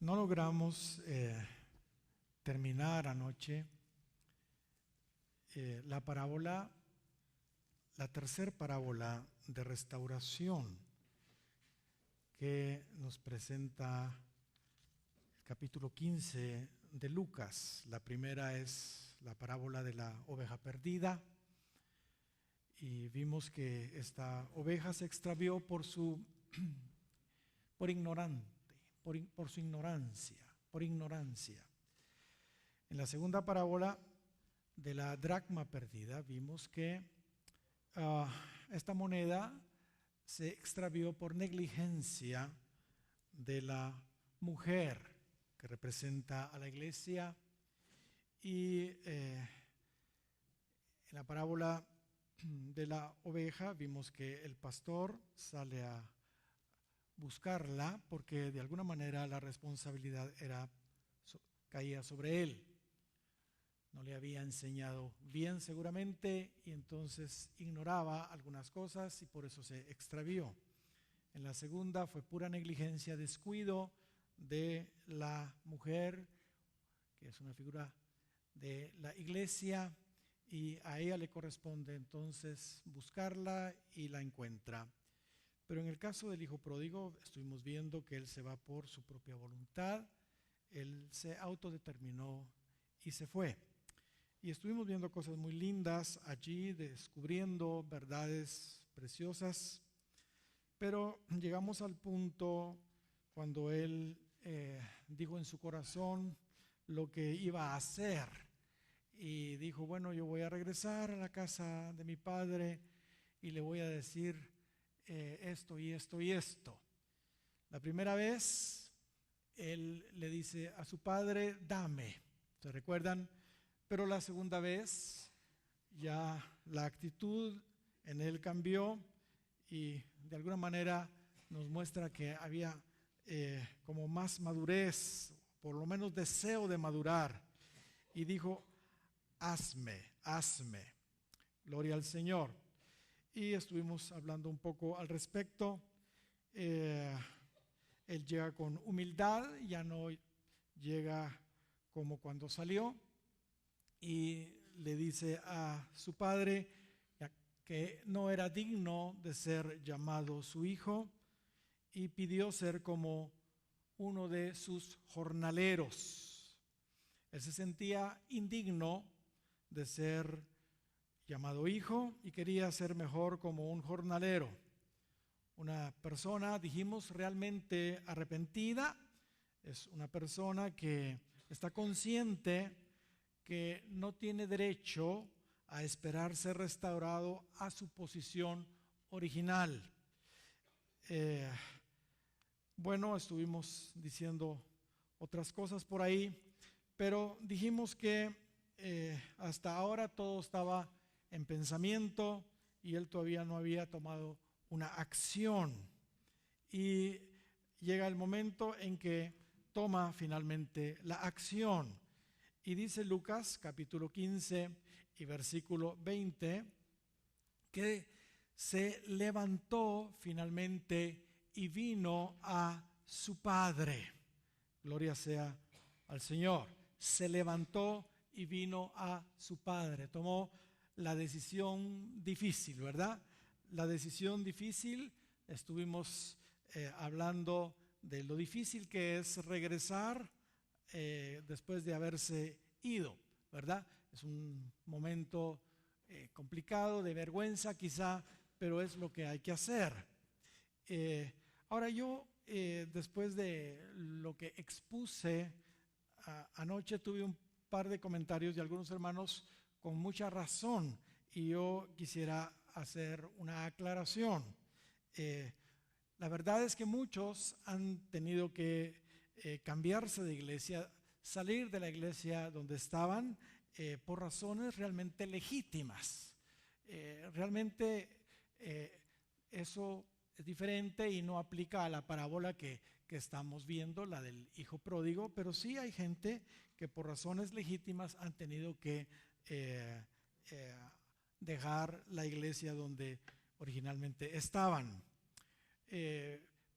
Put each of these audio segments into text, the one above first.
No logramos terminar anoche la tercera parábola de restauración que nos presenta el capítulo 15 de Lucas. La primera es la parábola de la oveja perdida, y vimos que esta oveja se extravió por su ignorancia. En la segunda parábola de la dracma perdida vimos que esta moneda se extravió por negligencia de la mujer que representa a la iglesia, y en la parábola de la oveja vimos que el pastor sale a buscarla porque de alguna manera la responsabilidad caía sobre él. No le había enseñado bien seguramente, y entonces ignoraba algunas cosas y por eso se extravió. En la segunda fue pura negligencia, descuido de la mujer, que es una figura de la iglesia, y a ella le corresponde entonces buscarla y la encuentra. Pero en el caso del hijo pródigo estuvimos viendo que él se va por su propia voluntad, él se autodeterminó y se fue. Y estuvimos viendo cosas muy lindas allí, descubriendo verdades preciosas, pero llegamos al punto cuando él dijo en su corazón lo que iba a hacer, y dijo: bueno, yo voy a regresar a la casa de mi padre y le voy a decir esto y esto y esto. La primera vez él le dice a su padre: dame. ¿Se recuerdan? Pero la segunda vez ya la actitud en él cambió, y de alguna manera nos muestra que había como más madurez, por lo menos deseo de madurar, y dijo: hazme. Gloria al Señor. Y estuvimos hablando un poco al respecto. Él llega con humildad, ya no llega como cuando salió, y le dice a su padre que no era digno de ser llamado su hijo, y pidió ser como uno de sus jornaleros. Él se sentía indigno de ser llamado hijo y quería ser mejor como un jornalero. Una persona, dijimos, realmente arrepentida es una persona que está consciente que no tiene derecho a esperar ser restaurado a su posición original. Bueno, estuvimos diciendo otras cosas por ahí, pero dijimos que hasta ahora todo estaba en pensamiento y él todavía no había tomado una acción, y llega el momento en que toma finalmente la acción. Y dice Lucas capítulo 15 y versículo 20 que se levantó finalmente y vino a su padre. Gloria sea al Señor. Se levantó y vino a su padre. Tomó la decisión difícil, ¿verdad? La decisión difícil, estuvimos hablando de lo difícil que es regresar después de haberse ido, ¿verdad? Es un momento complicado, de vergüenza quizá, pero es lo que hay que hacer. Ahora yo, después de lo que expuse anoche, tuve un par de comentarios de algunos hermanos con mucha razón, y yo quisiera hacer una aclaración. La verdad es que muchos han tenido que cambiarse de iglesia, salir de la iglesia donde estaban por razones realmente legítimas. Realmente eso es diferente y no aplica a la parábola que estamos viendo, la del hijo pródigo, pero sí hay gente que por razones legítimas han tenido que dejar la iglesia donde originalmente estaban.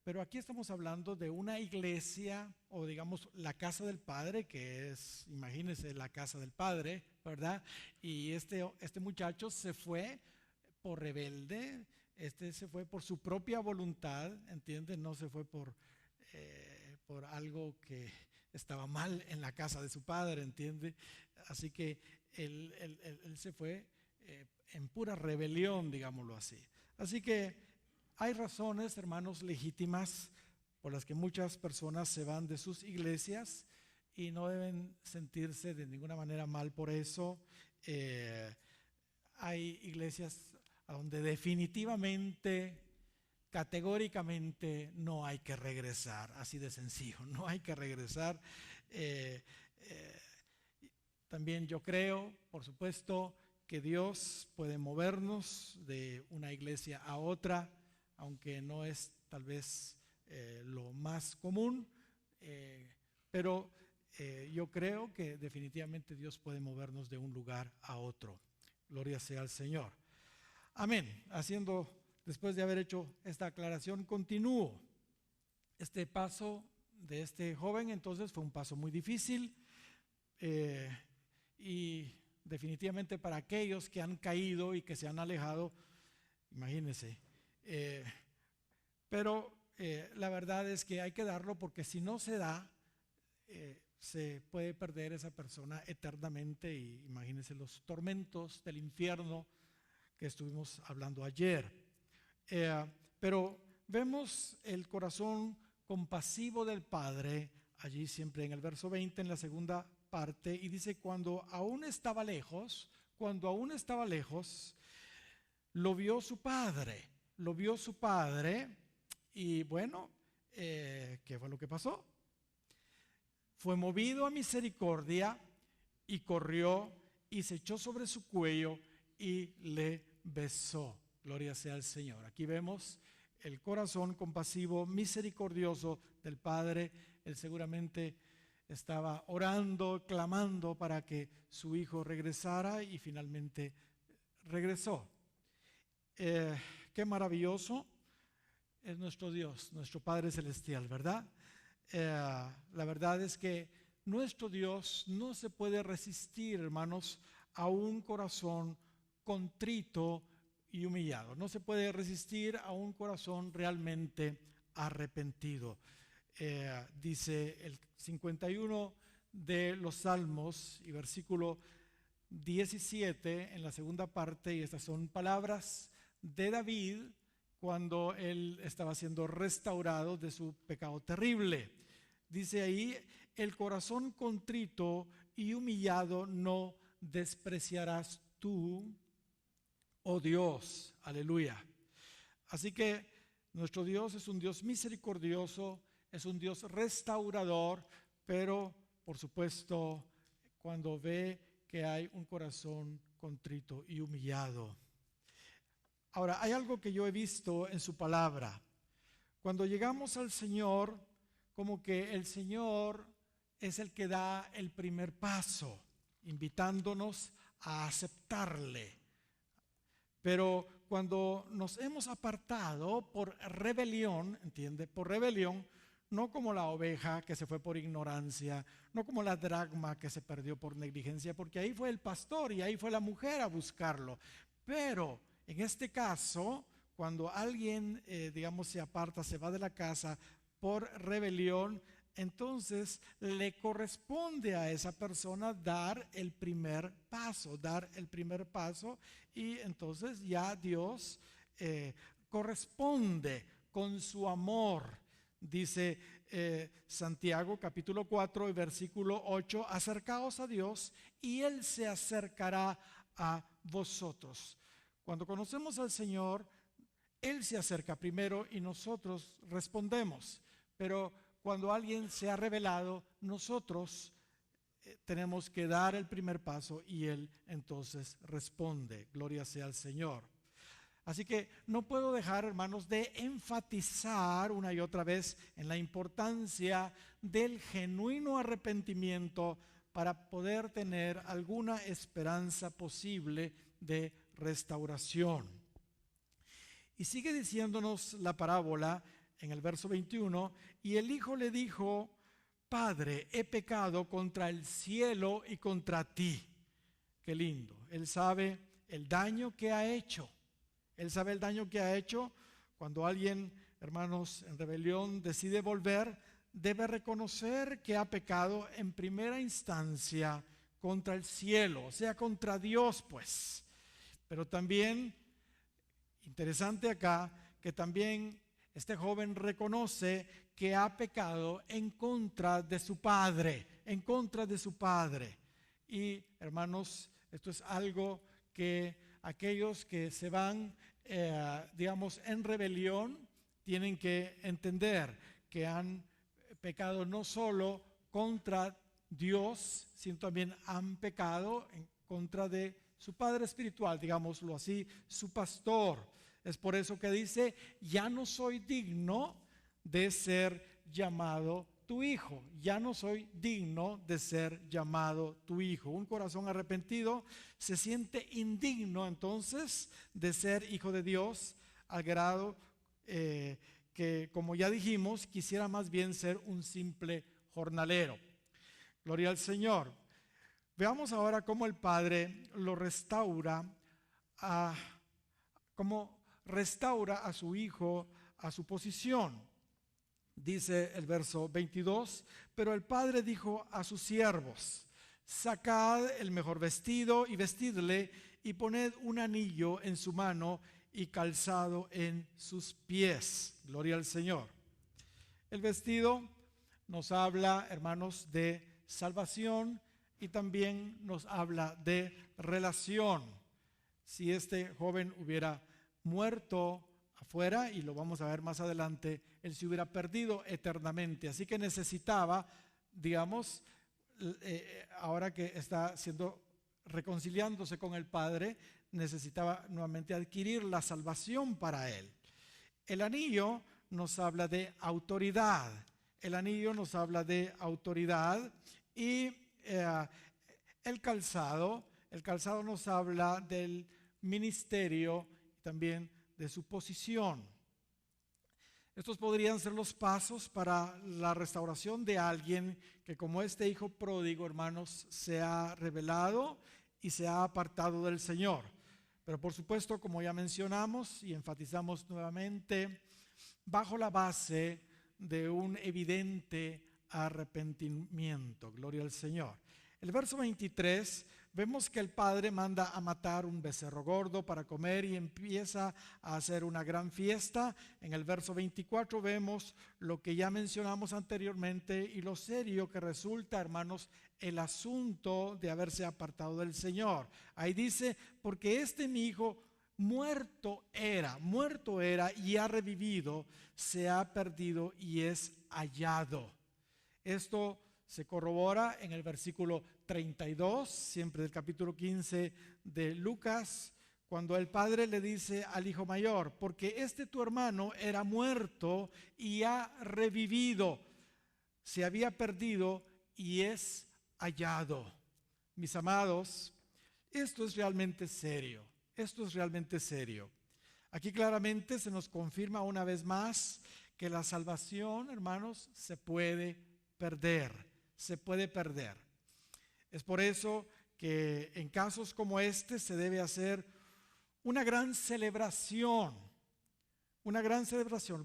pero aquí estamos hablando de una iglesia, o digamos la casa del Padre, que es, imagínense, la casa del Padre, ¿verdad? Y este muchacho se fue por rebelde, se fue por su propia voluntad, ¿entiendes? No se fue por algo que estaba mal en la casa de su padre, ¿entiende? Así que él se fue en pura rebelión, digámoslo así. Así que hay razones, hermanos, legítimas por las que muchas personas se van de sus iglesias y no deben sentirse de ninguna manera mal por eso. Hay iglesias a donde definitivamente, categóricamente no hay que regresar, así de sencillo, no hay que regresar. También yo creo, por supuesto, que Dios puede movernos de una iglesia a otra, aunque no es tal vez lo más común, pero yo creo que definitivamente Dios puede movernos de un lugar a otro. Gloria sea al Señor. Amén. Después de haber hecho esta aclaración, continúo. Este paso de este joven entonces fue un paso muy difícil, y definitivamente para aquellos que han caído y que se han alejado, imagínense. Pero la verdad es que hay que darlo, porque si no se da, se puede perder esa persona eternamente, y imagínense los tormentos del infierno que estuvimos hablando ayer. Pero vemos el corazón compasivo del Padre allí siempre en el verso 20, en la segunda parte, y dice: cuando aún estaba lejos, lo vio su padre, y bueno, ¿qué fue lo que pasó? Fue movido a misericordia y corrió y se echó sobre su cuello y le besó. Gloria sea al Señor. Aquí vemos el corazón compasivo, misericordioso del Padre. Él seguramente estaba orando, clamando para que su hijo regresara, y finalmente regresó. Qué maravilloso es nuestro Dios, nuestro Padre Celestial, ¿verdad? La verdad es que nuestro Dios no se puede resistir, hermanos, a un corazón contrito y humillado. No se puede resistir a un corazón realmente arrepentido. Dice el 51 de los Salmos y versículo 17 en la segunda parte, y estas son palabras de David cuando él estaba siendo restaurado de su pecado terrible. Dice ahí: el corazón contrito y humillado no despreciarás tú, oh Dios. Aleluya. Así que nuestro Dios es un Dios misericordioso, es un Dios restaurador, pero por supuesto cuando ve que hay un corazón contrito y humillado. Ahora, hay algo que yo he visto en su palabra. Cuando llegamos al Señor, como que el Señor es el que da el primer paso, invitándonos a aceptarle. Pero cuando nos hemos apartado por rebelión, ¿entiende? Por rebelión, no como la oveja que se fue por ignorancia, no como la dracma que se perdió por negligencia, porque ahí fue el pastor y ahí fue la mujer a buscarlo. Pero en este caso, cuando alguien, digamos, se aparta, se va de la casa por rebelión, entonces le corresponde a esa persona dar el primer paso, y entonces ya Dios corresponde con su amor. Dice Santiago capítulo 4 y versículo 8: acercaos a Dios y Él se acercará a vosotros. Cuando conocemos al Señor, Él se acerca primero y nosotros respondemos. Pero cuando alguien se ha rebelado, nosotros tenemos que dar el primer paso y Él entonces responde. Gloria sea al Señor. Así que no puedo dejar, hermanos, de enfatizar una y otra vez en la importancia del genuino arrepentimiento para poder tener alguna esperanza posible de restauración. Y sigue diciéndonos la parábola en el verso 21, y el hijo le dijo: Padre, he pecado contra el cielo y contra ti. Qué lindo. Él sabe el daño que ha hecho. Él sabe el daño que ha hecho. Cuando alguien, hermanos, en rebelión decide volver, debe reconocer que ha pecado en primera instancia contra el cielo, o sea, contra Dios, pues. Pero también, interesante acá, que también este joven reconoce que ha pecado en contra de su padre, en contra de su padre. Y, hermanos, esto es algo que aquellos que se van, digamos, en rebelión, tienen que entender que han pecado no solo contra Dios, sino también han pecado en contra de su padre espiritual, digámoslo así, su pastor. Es por eso que dice: ya no soy digno de ser llamado tu hijo. Ya no soy digno de ser llamado tu hijo. Un corazón arrepentido se siente indigno entonces de ser hijo de Dios, al grado que, como ya dijimos, quisiera más bien ser un simple jornalero. Gloria al Señor. Veamos ahora cómo el Padre lo restaura, cómo restaura a su hijo a su posición. Dice el verso 22: pero el padre dijo a sus siervos: sacad el mejor vestido y vestidle, y poned un anillo en su mano y calzado en sus pies. Gloria al Señor. El vestido nos habla, hermanos, de salvación y también nos habla de relación. Si este joven hubiera muerto afuera, y lo vamos a ver más adelante, él se hubiera perdido eternamente. Así que necesitaba, digamos, ahora que está reconciliándose con el Padre, necesitaba nuevamente adquirir la salvación para él. El anillo nos habla de autoridad. El anillo nos habla de autoridad y el calzado nos habla del ministerio y también de su posición. Estos podrían ser los pasos para la restauración de alguien que, como este hijo pródigo, hermanos, se ha rebelado y se ha apartado del Señor. Pero por supuesto, como ya mencionamos y enfatizamos nuevamente, bajo la base de un evidente arrepentimiento. Gloria al Señor. El verso 23, vemos que el padre manda a matar un becerro gordo para comer y empieza a hacer una gran fiesta. En el verso 24 vemos lo que ya mencionamos anteriormente y lo serio que resulta, hermanos, el asunto de haberse apartado del Señor. Ahí dice: porque mi hijo muerto era y ha revivido, se ha perdido y es hallado. Esto se corrobora en el versículo 32, siempre del capítulo 15 de Lucas, cuando el padre le dice al hijo mayor: porque tu hermano era muerto y ha revivido, se había perdido y es hallado. Mis amados, esto es realmente serio. Esto es realmente serio. Aquí claramente se nos confirma una vez más que la salvación, hermanos, se puede perder. Se puede perder. Es por eso que en casos como este se debe hacer una gran celebración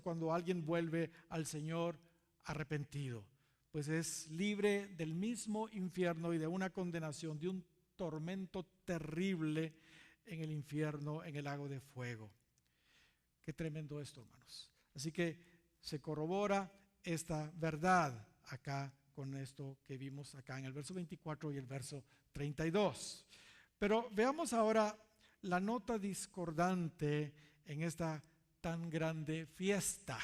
cuando alguien vuelve al Señor arrepentido, pues es libre del mismo infierno y de una condenación, de un tormento terrible en el infierno, en el lago de fuego. Qué tremendo esto, hermanos. Así que se corrobora esta verdad acá con esto que vimos acá en el verso 24 y el verso 32. Pero veamos ahora la nota discordante en esta tan grande fiesta.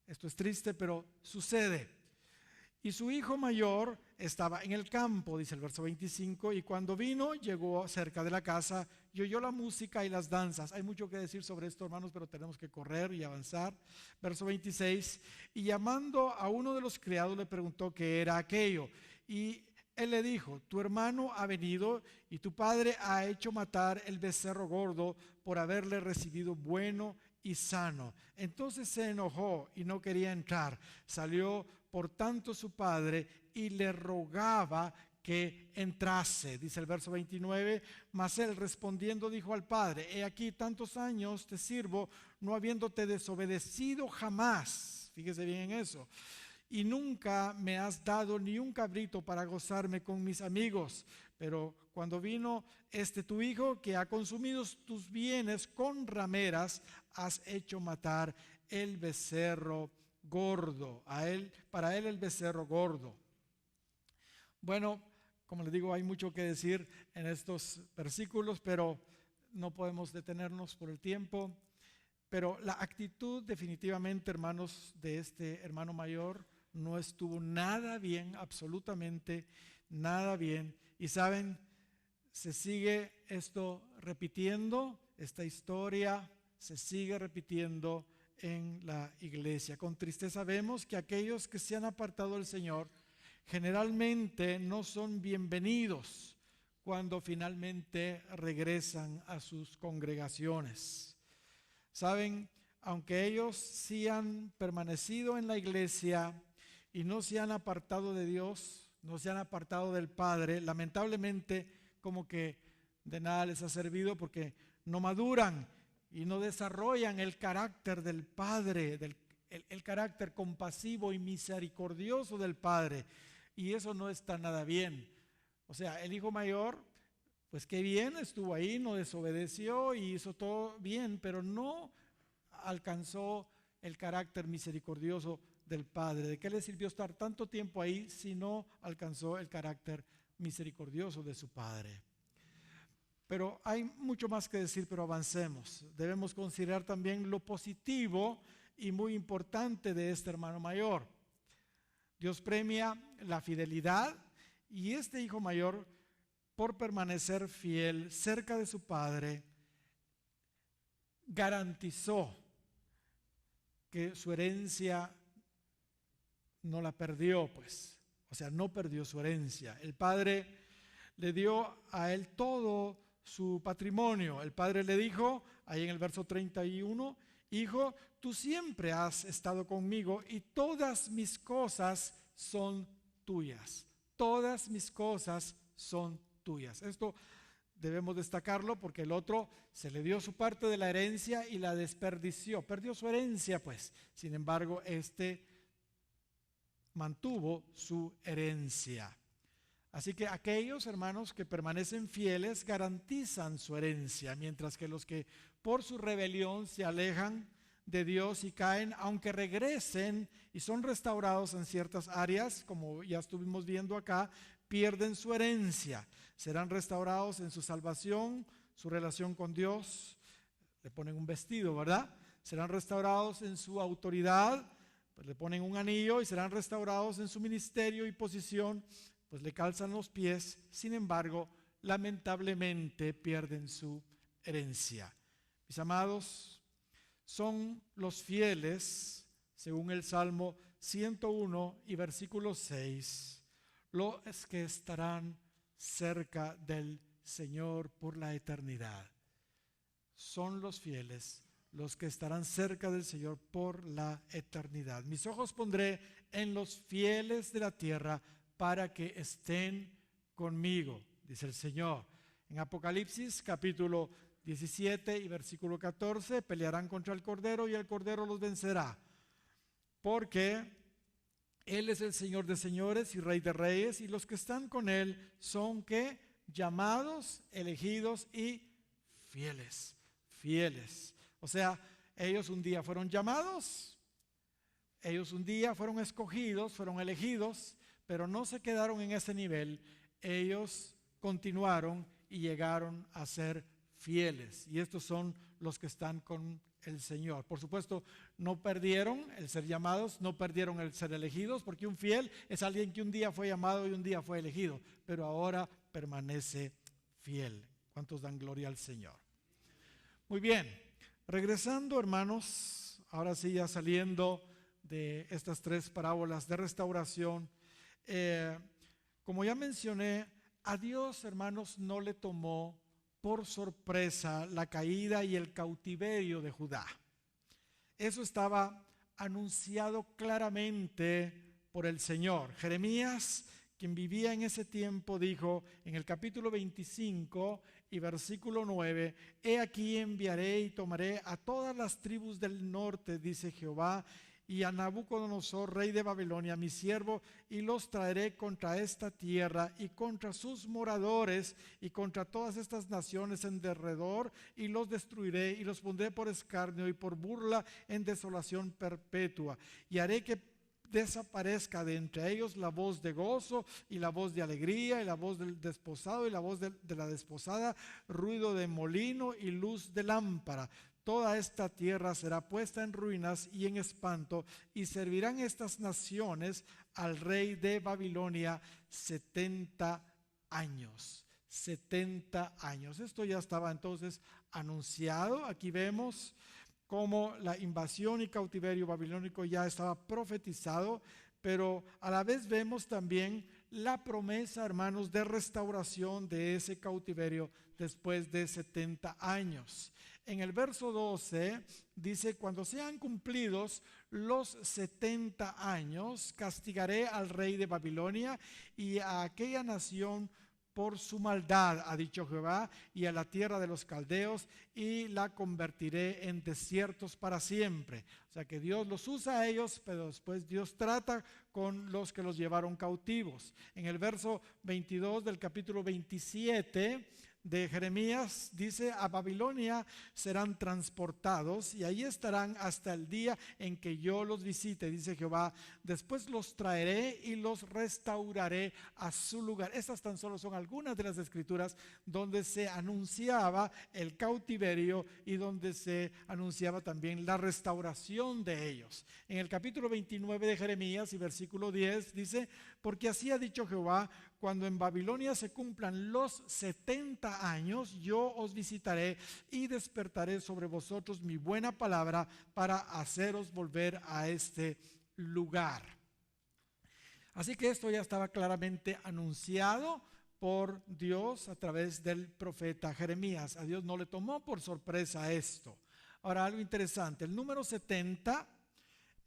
Esto es triste, pero sucede. Y su hijo mayor estaba en el campo, dice el verso 25, y cuando vino, llegó cerca de la casa y oyó la música y las danzas. Hay mucho que decir sobre esto, hermanos, pero tenemos que correr y avanzar. Verso 26, y llamando a uno de los criados le preguntó qué era aquello. Y él le dijo: tu hermano ha venido y tu padre ha hecho matar el becerro gordo por haberle recibido bueno y sano. Entonces se enojó y no quería entrar. Salió por tanto su padre y le rogaba que entrase. Dice el verso 29, mas él respondiendo dijo al padre: he aquí tantos años te sirvo, no habiéndote desobedecido jamás. Fíjese bien en eso. Y nunca me has dado ni un cabrito para gozarme con mis amigos. Pero cuando vino tu hijo que ha consumido tus bienes con rameras, has hecho matar el becerro gordo. Para él el becerro gordo. Bueno, como les digo, hay mucho que decir en estos versículos, pero no podemos detenernos por el tiempo. Pero la actitud definitivamente, hermanos, de este hermano mayor no estuvo nada bien, absolutamente nada bien. Y saben, se sigue esto repitiendo, esta historia se sigue repitiendo en la iglesia. Con tristeza vemos que aquellos que se han apartado del Señor generalmente no son bienvenidos cuando finalmente regresan a sus congregaciones. Saben, aunque ellos sí han permanecido en la iglesia y no se han apartado de Dios, no se han apartado del Padre, lamentablemente como que de nada les ha servido, porque no maduran y no desarrollan el carácter del Padre, el carácter compasivo y misericordioso del Padre, y eso no está nada bien. O sea, el hijo mayor, pues qué bien, estuvo ahí, no desobedeció y hizo todo bien, pero no alcanzó el carácter misericordioso del Padre. ¿De qué le sirvió estar tanto tiempo ahí si no alcanzó el carácter misericordioso de su Padre? Pero hay mucho más que decir, pero avancemos. Debemos considerar también lo positivo y muy importante de este hermano mayor. Dios premia la fidelidad, y este hijo mayor, por permanecer fiel cerca de su padre, garantizó que su herencia no la perdió, pues. O sea, no perdió su herencia. El padre le dio a él todo su patrimonio. El padre le dijo, ahí en el verso 31, hijo, tú siempre has estado conmigo y todas mis cosas son tuyas. Todas mis cosas son tuyas. Esto debemos destacarlo porque el otro se le dio su parte de la herencia y la desperdició. Perdió su herencia, pues. Sin embargo, mantuvo su herencia. Así que aquellos hermanos que permanecen fieles garantizan su herencia, mientras que los que por su rebelión se alejan de Dios y caen, aunque regresen y son restaurados en ciertas áreas, como ya estuvimos viendo acá, pierden su herencia. Serán restaurados en su salvación, su relación con Dios, le ponen un vestido, ¿verdad? Serán restaurados en su autoridad, pues le ponen un anillo, y serán restaurados en su ministerio y posición, pues le calzan los pies. Sin embargo, lamentablemente pierden su herencia. Mis amados, son los fieles, según el Salmo 101 y versículo 6, los que estarán cerca del Señor por la eternidad. Son los fieles los que estarán cerca del Señor por la eternidad. Mis ojos pondré en los fieles de la tierra para que estén conmigo, dice el Señor. En Apocalipsis capítulo 17 y versículo 14, pelearán contra el Cordero y el Cordero los vencerá, porque Él es el Señor de señores y Rey de reyes, y los que están con Él son ¿qué? Llamados, elegidos y fieles. Fieles. O sea, ellos un día fueron llamados, ellos un día fueron escogidos, fueron elegidos, pero no se quedaron en ese nivel. Ellos continuaron y llegaron a ser fieles. Y estos son los que están con el Señor. Por supuesto, no perdieron el ser llamados, no perdieron el ser elegidos, porque un fiel es alguien que un día fue llamado y un día fue elegido, pero ahora permanece fiel. ¿Cuántos dan gloria al Señor? Muy bien, regresando, hermanos, ahora sí ya saliendo de estas tres parábolas de restauración, como ya mencioné, a Dios, hermanos, no le tomó por sorpresa la caída y el cautiverio de Judá. eso estaba anunciado claramente por el Señor. Jeremías, quien vivía en ese tiempo, dijo en el capítulo 25 y versículo 9: He aquí enviaré y tomaré a todas las tribus del norte, dice Jehová, y a Nabucodonosor, rey de Babilonia, mi siervo, y los traeré contra esta tierra y contra sus moradores y contra todas estas naciones en derredor, y los destruiré y los pondré por escarnio y por burla en desolación perpetua, y haré que desaparezca de entre ellos la voz de gozo y la voz de alegría y la voz del desposado y la voz de la desposada, ruido de molino y luz de lámpara. Toda esta tierra será puesta en ruinas y en espanto, y servirán estas naciones al rey de Babilonia 70 años. 70 años. Esto ya estaba entonces anunciado. Aquí vemos cómo la invasión y cautiverio babilónico ya estaba profetizado, pero a la vez vemos también la promesa, hermanos, de restauración de ese cautiverio después de 70 años. En el verso 12 dice: cuando sean cumplidos los 70 años, castigaré al rey de Babilonia y a aquella nación por su maldad, ha dicho Jehová, y a la tierra de los caldeos, y la convertiré en desiertos para siempre. O sea que Dios los usa a ellos, pero después Dios trata con los que los llevaron cautivos. En el verso 22 del capítulo 27 de Jeremías dice: a Babilonia serán transportados y ahí estarán hasta el día en que yo los visite, dice Jehová. Después los traeré y los restauraré a su lugar. Estas tan solo son algunas de las escrituras donde se anunciaba el cautiverio y donde se anunciaba también la restauración de ellos. En el capítulo 29 de Jeremías y versículo 10 dice: porque así ha dicho Jehová, cuando en Babilonia se cumplan los 70 años, yo os visitaré y despertaré sobre vosotros mi buena palabra para haceros volver a este lugar. Así que esto ya estaba claramente anunciado por Dios a través del profeta Jeremías. A Dios no le tomó por sorpresa esto. Ahora, algo interesante, el número 70,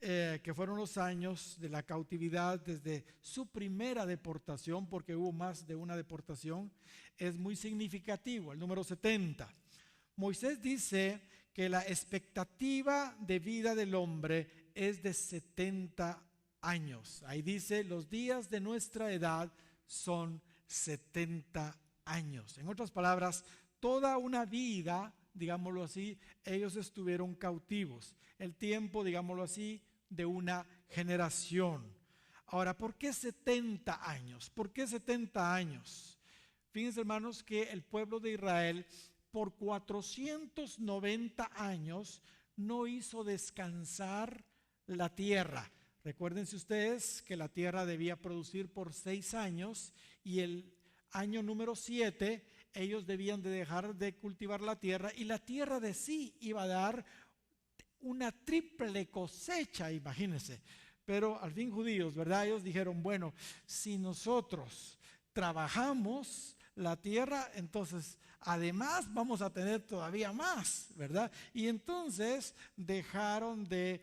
que fueron los años de la cautividad desde su primera deportación, porque hubo más de una deportación, es muy significativo, el número 70. Moisés dice que la expectativa de vida del hombre es de 70 años. Ahí dice: los días de nuestra edad son 70 años. En otras palabras, toda una vida, digámoslo así, ellos estuvieron cautivos. El tiempo, digámoslo así, de una generación. Ahora, ¿por qué 70 años? ¿Por qué 70 años? Fíjense, hermanos, que el pueblo de Israel por 490 años no hizo descansar la tierra. Recuérdense ustedes que la tierra debía producir por 6 años y el año número 7 ellos debían de dejar de cultivar la tierra, y la tierra de sí iba a dar una triple cosecha, imagínense. Pero al fin judíos, ¿verdad? Ellos dijeron: bueno, si nosotros trabajamos la tierra, entonces además vamos a tener todavía más, ¿verdad? Y entonces dejaron de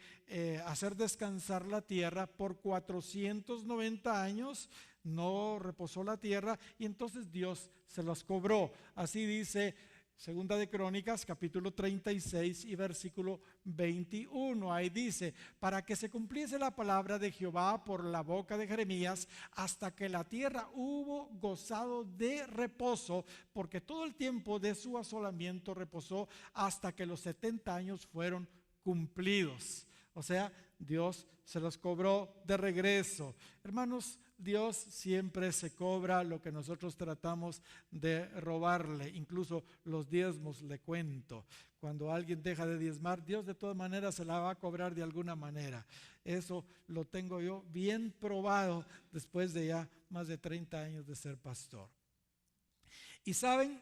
hacer descansar la tierra por 490 años. No reposó la tierra y entonces Dios se los cobró. Así dice Segunda de Crónicas, capítulo 36 y versículo 21. Ahí dice: para que se cumpliese la palabra de Jehová por la boca de Jeremías, hasta que la tierra hubo gozado de reposo, porque todo el tiempo de su asolamiento reposó hasta que los 70 años fueron cumplidos. O sea, Dios se los cobró de regreso. Hermanos, Dios siempre se cobra lo que nosotros tratamos de robarle. Incluso los diezmos, le cuento. Cuando alguien deja de diezmar, Dios de todas maneras se la va a cobrar de alguna manera. Eso lo tengo yo bien probado después de ya más de 30 años de ser pastor. Y saben,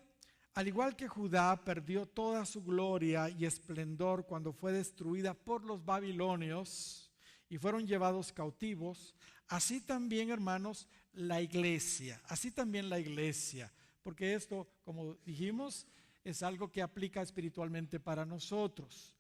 al igual que Judá perdió toda su gloria y esplendor cuando fue destruida por los babilonios y fueron llevados cautivos, así también, hermanos, la iglesia, porque esto, como dijimos, es algo que aplica espiritualmente para nosotros.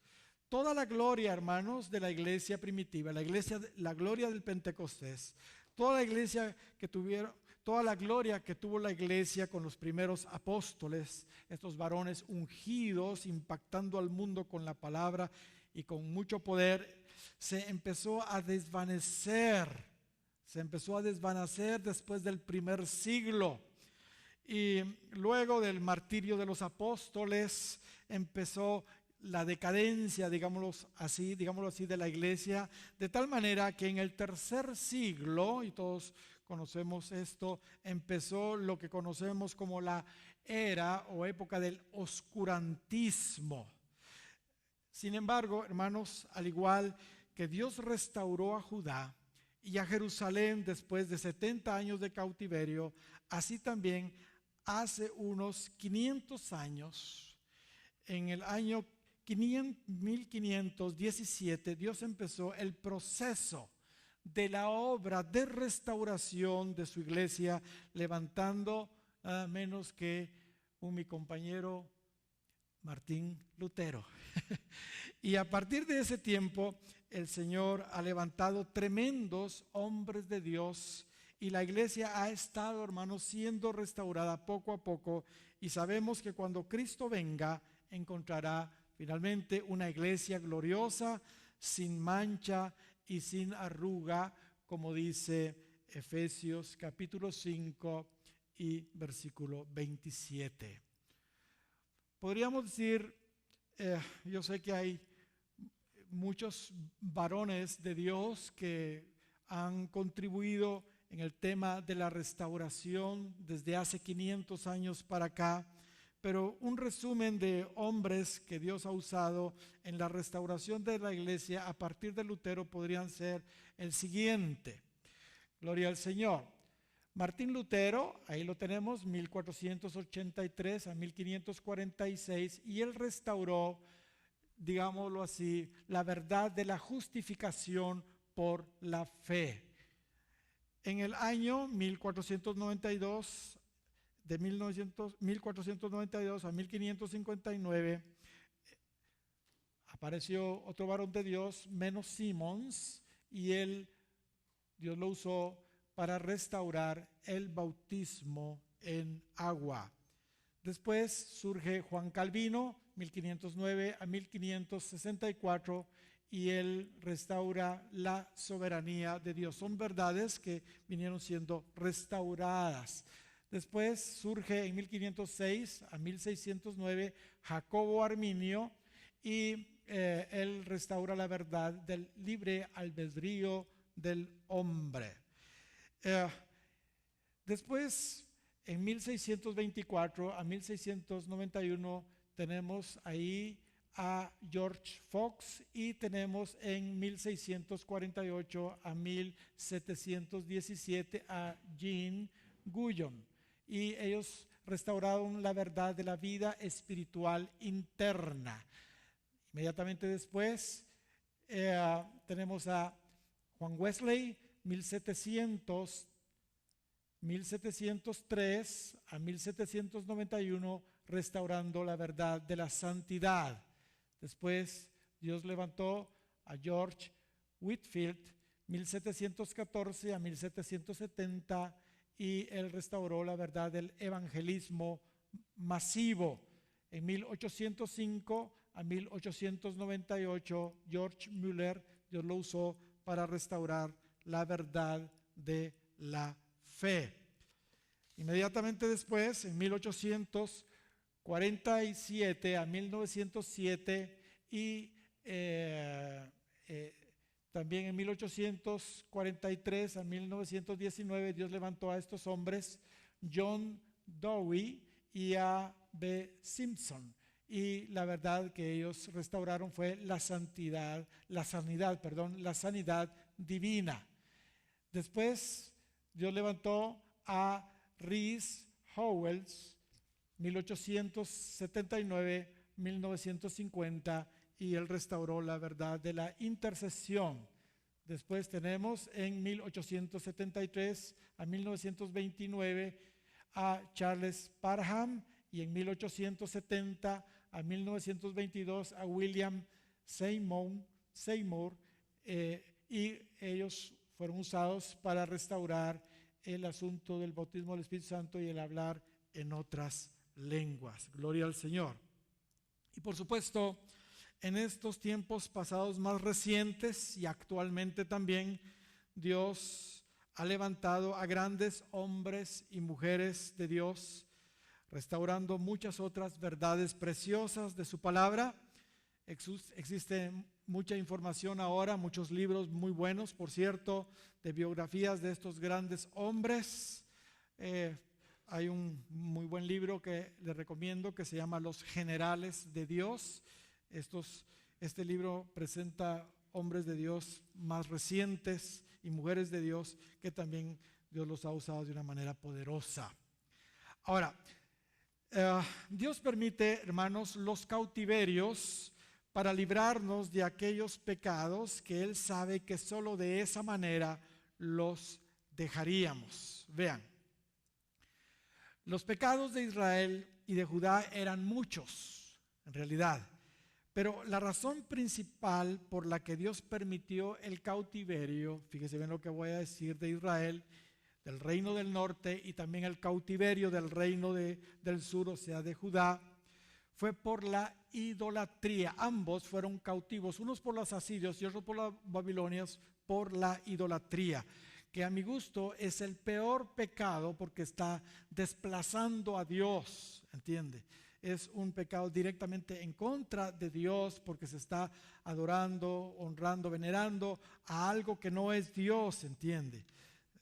Toda la gloria, hermanos, de la iglesia primitiva, la gloria del Pentecostés, toda la iglesia que tuvieron, toda la gloria que tuvo la iglesia con los primeros apóstoles, estos varones ungidos, impactando al mundo con la palabra y con mucho poder, se empezó a desvanecer después del primer siglo. Y luego del martirio de los apóstoles empezó la decadencia, digámoslo así, de la iglesia, de tal manera que en el tercer siglo, y todos conocemos esto, empezó lo que conocemos como la era o época del oscurantismo. Sin embargo, hermanos, al igual que Dios restauró a Judá y a Jerusalén después de 70 años de cautiverio, así también hace unos 500 años, en el año 1517, Dios empezó el proceso de la obra de restauración de su iglesia, levantando nada menos que mi compañero Martín Lutero. Y a partir de ese tiempo, el Señor ha levantado tremendos hombres de Dios y la iglesia ha estado, hermanos, siendo restaurada poco a poco, y sabemos que cuando Cristo venga, encontrará finalmente una iglesia gloriosa, sin mancha y sin arruga, como dice Efesios capítulo 5 y versículo 27. Podríamos decir, yo sé que hay muchos varones de Dios que han contribuido en el tema de la restauración desde hace 500 años para acá, pero un resumen de hombres que Dios ha usado en la restauración de la iglesia a partir de Lutero podrían ser el siguiente. Gloria al Señor. Martín Lutero, ahí lo tenemos, 1483 a 1546, y él restauró, digámoslo así, la verdad de la justificación por la fe. En el año 1492, de 1492 a 1559, apareció otro varón de Dios, Menno Simons, y Dios lo usó para restaurar el bautismo en agua. Después surge Juan Calvino, 1509 a 1564, y él restaura la soberanía de Dios. Son verdades que vinieron siendo restauradas. Después surge en 1506 a 1609 Jacobo Arminio, y él restaura la verdad del libre albedrío del hombre. Después, en 1624 a 1691, tenemos ahí a George Fox, y tenemos en 1648 a 1717 a Jean Guyon, y ellos restauraron la verdad de la vida espiritual interna. Inmediatamente después tenemos a Juan Wesley, 1703 a 1791, restaurando la verdad de la santidad. Después Dios levantó a George Whitefield, 1714 a 1770, y él restauró la verdad del evangelismo masivo. En 1805 a 1898, George Mueller, Dios lo usó para restaurar la verdad de la fe. Inmediatamente después, en 1847 a 1907, y también en 1843 a 1919, Dios levantó a estos hombres, John Dewey y a B. Simpson, y la verdad que ellos restauraron fue la sanidad divina. Después Dios levantó a Rees Howells, 1879-1950, y él restauró la verdad de la intercesión. Después tenemos en 1873 a 1929 a Charles Parham, y en 1870 a 1922 a William Seymour, y ellos fueron usados para restaurar el asunto del bautismo del Espíritu Santo y el hablar en otras lenguas. Gloria al Señor. Y por supuesto, en estos tiempos pasados más recientes y actualmente también, Dios ha levantado a grandes hombres y mujeres de Dios, restaurando muchas otras verdades preciosas de su palabra. Existe mucha información ahora, muchos libros muy buenos, por cierto, de biografías de estos grandes hombres. Hay un muy buen libro que les recomiendo que se llama Los Generales de Dios. Este libro presenta hombres de Dios más recientes y mujeres de Dios que también Dios los ha usado de una manera poderosa. Ahora, Dios permite, hermanos, los cautiverios para librarnos de aquellos pecados que Él sabe que solo de esa manera los dejaríamos. Vean, los pecados de Israel y de Judá eran muchos, en realidad, pero la razón principal por la que Dios permitió el cautiverio, fíjese bien lo que voy a decir de Israel, del reino del norte y también el cautiverio del reino del sur, o sea, de Judá, fue por la idolatría. Ambos fueron cautivos, unos por los asirios y otros por los babilonios, por la idolatría, que a mi gusto es el peor pecado porque está desplazando a Dios, ¿entiende? Es un pecado directamente en contra de Dios porque se está adorando, honrando, venerando a algo que no es Dios, ¿entiende?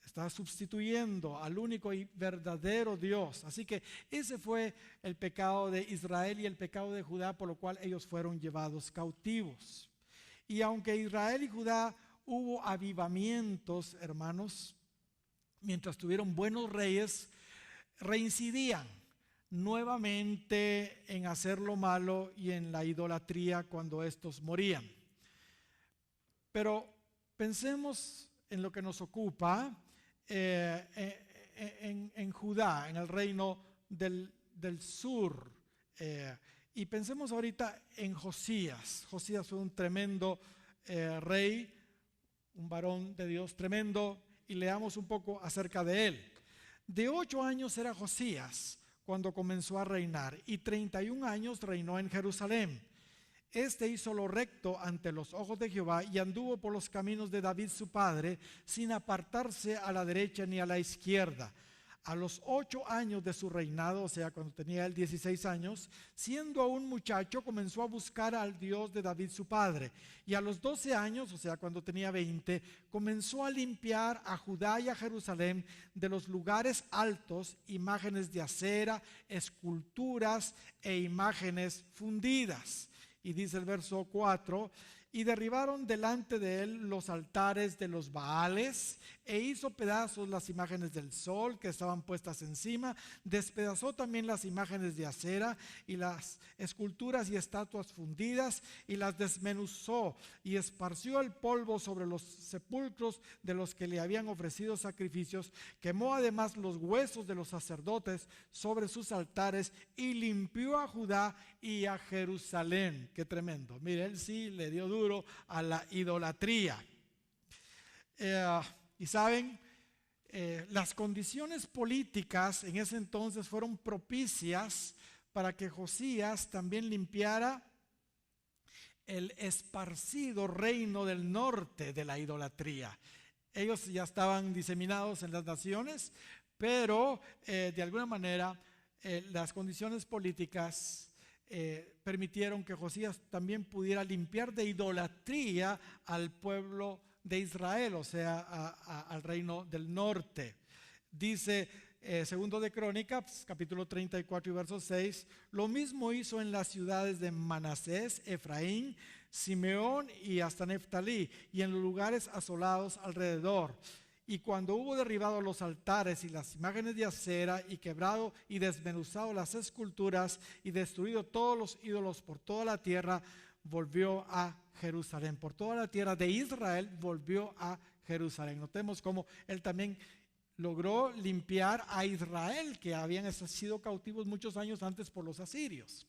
Está sustituyendo al único y verdadero Dios. Así que ese fue el pecado de Israel y el pecado de Judá, por lo cual ellos fueron llevados cautivos. Y aunque Israel y Judá hubo avivamientos, hermanos, mientras tuvieron buenos reyes, reincidían nuevamente en hacer lo malo y en la idolatría cuando estos morían. Pero pensemos en lo que nos ocupa, en Judá, en el reino del sur, y pensemos ahorita en Josías. Josías fue un tremendo rey, un varón de Dios tremendo, y leamos un poco acerca de él. De 8 años era Josías cuando comenzó a reinar, y 31 años reinó en Jerusalén. Este hizo lo recto ante los ojos de Jehová y anduvo por los caminos de David su padre, sin apartarse a la derecha ni a la izquierda. A los 8 años de su reinado, o sea, cuando tenía él 16 años, siendo aún muchacho, comenzó a buscar al Dios de David su padre. Y a los 12 años, o sea, cuando tenía 20, comenzó a limpiar a Judá y a Jerusalén de los lugares altos, imágenes de acera, esculturas e imágenes fundidas. Y dice el verso 4, y derribaron delante de él los altares de los Baales, e hizo pedazos las imágenes del sol que estaban puestas encima, despedazó también las imágenes de acera y las esculturas y estatuas fundidas, y las desmenuzó, y esparció el polvo sobre los sepulcros de los que le habían ofrecido sacrificios, quemó además los huesos de los sacerdotes sobre sus altares, y limpió a Judá y a Jerusalén. Qué tremendo. Mire, él sí le dio duro a la idolatría. Y saben, las condiciones políticas en ese entonces fueron propicias para que Josías también limpiara el esparcido reino del norte de la idolatría. Ellos ya estaban diseminados en las naciones, pero de alguna manera las condiciones políticas permitieron que Josías también pudiera limpiar de idolatría al pueblo de Israel, o sea, al reino del norte. Dice segundo de Crónicas, capítulo 34 y verso 6, lo mismo hizo en las ciudades de Manasés, Efraín, Simeón y hasta Neftalí, y en los lugares asolados alrededor. Y cuando hubo derribado los altares y las imágenes de acera, y quebrado y desmenuzado las esculturas, y destruido todos los ídolos por toda la tierra, volvió a Jerusalén. Por toda la tierra de Israel volvió a Jerusalén. Notemos cómo él también logró limpiar a Israel, que habían sido cautivos muchos años antes por los asirios.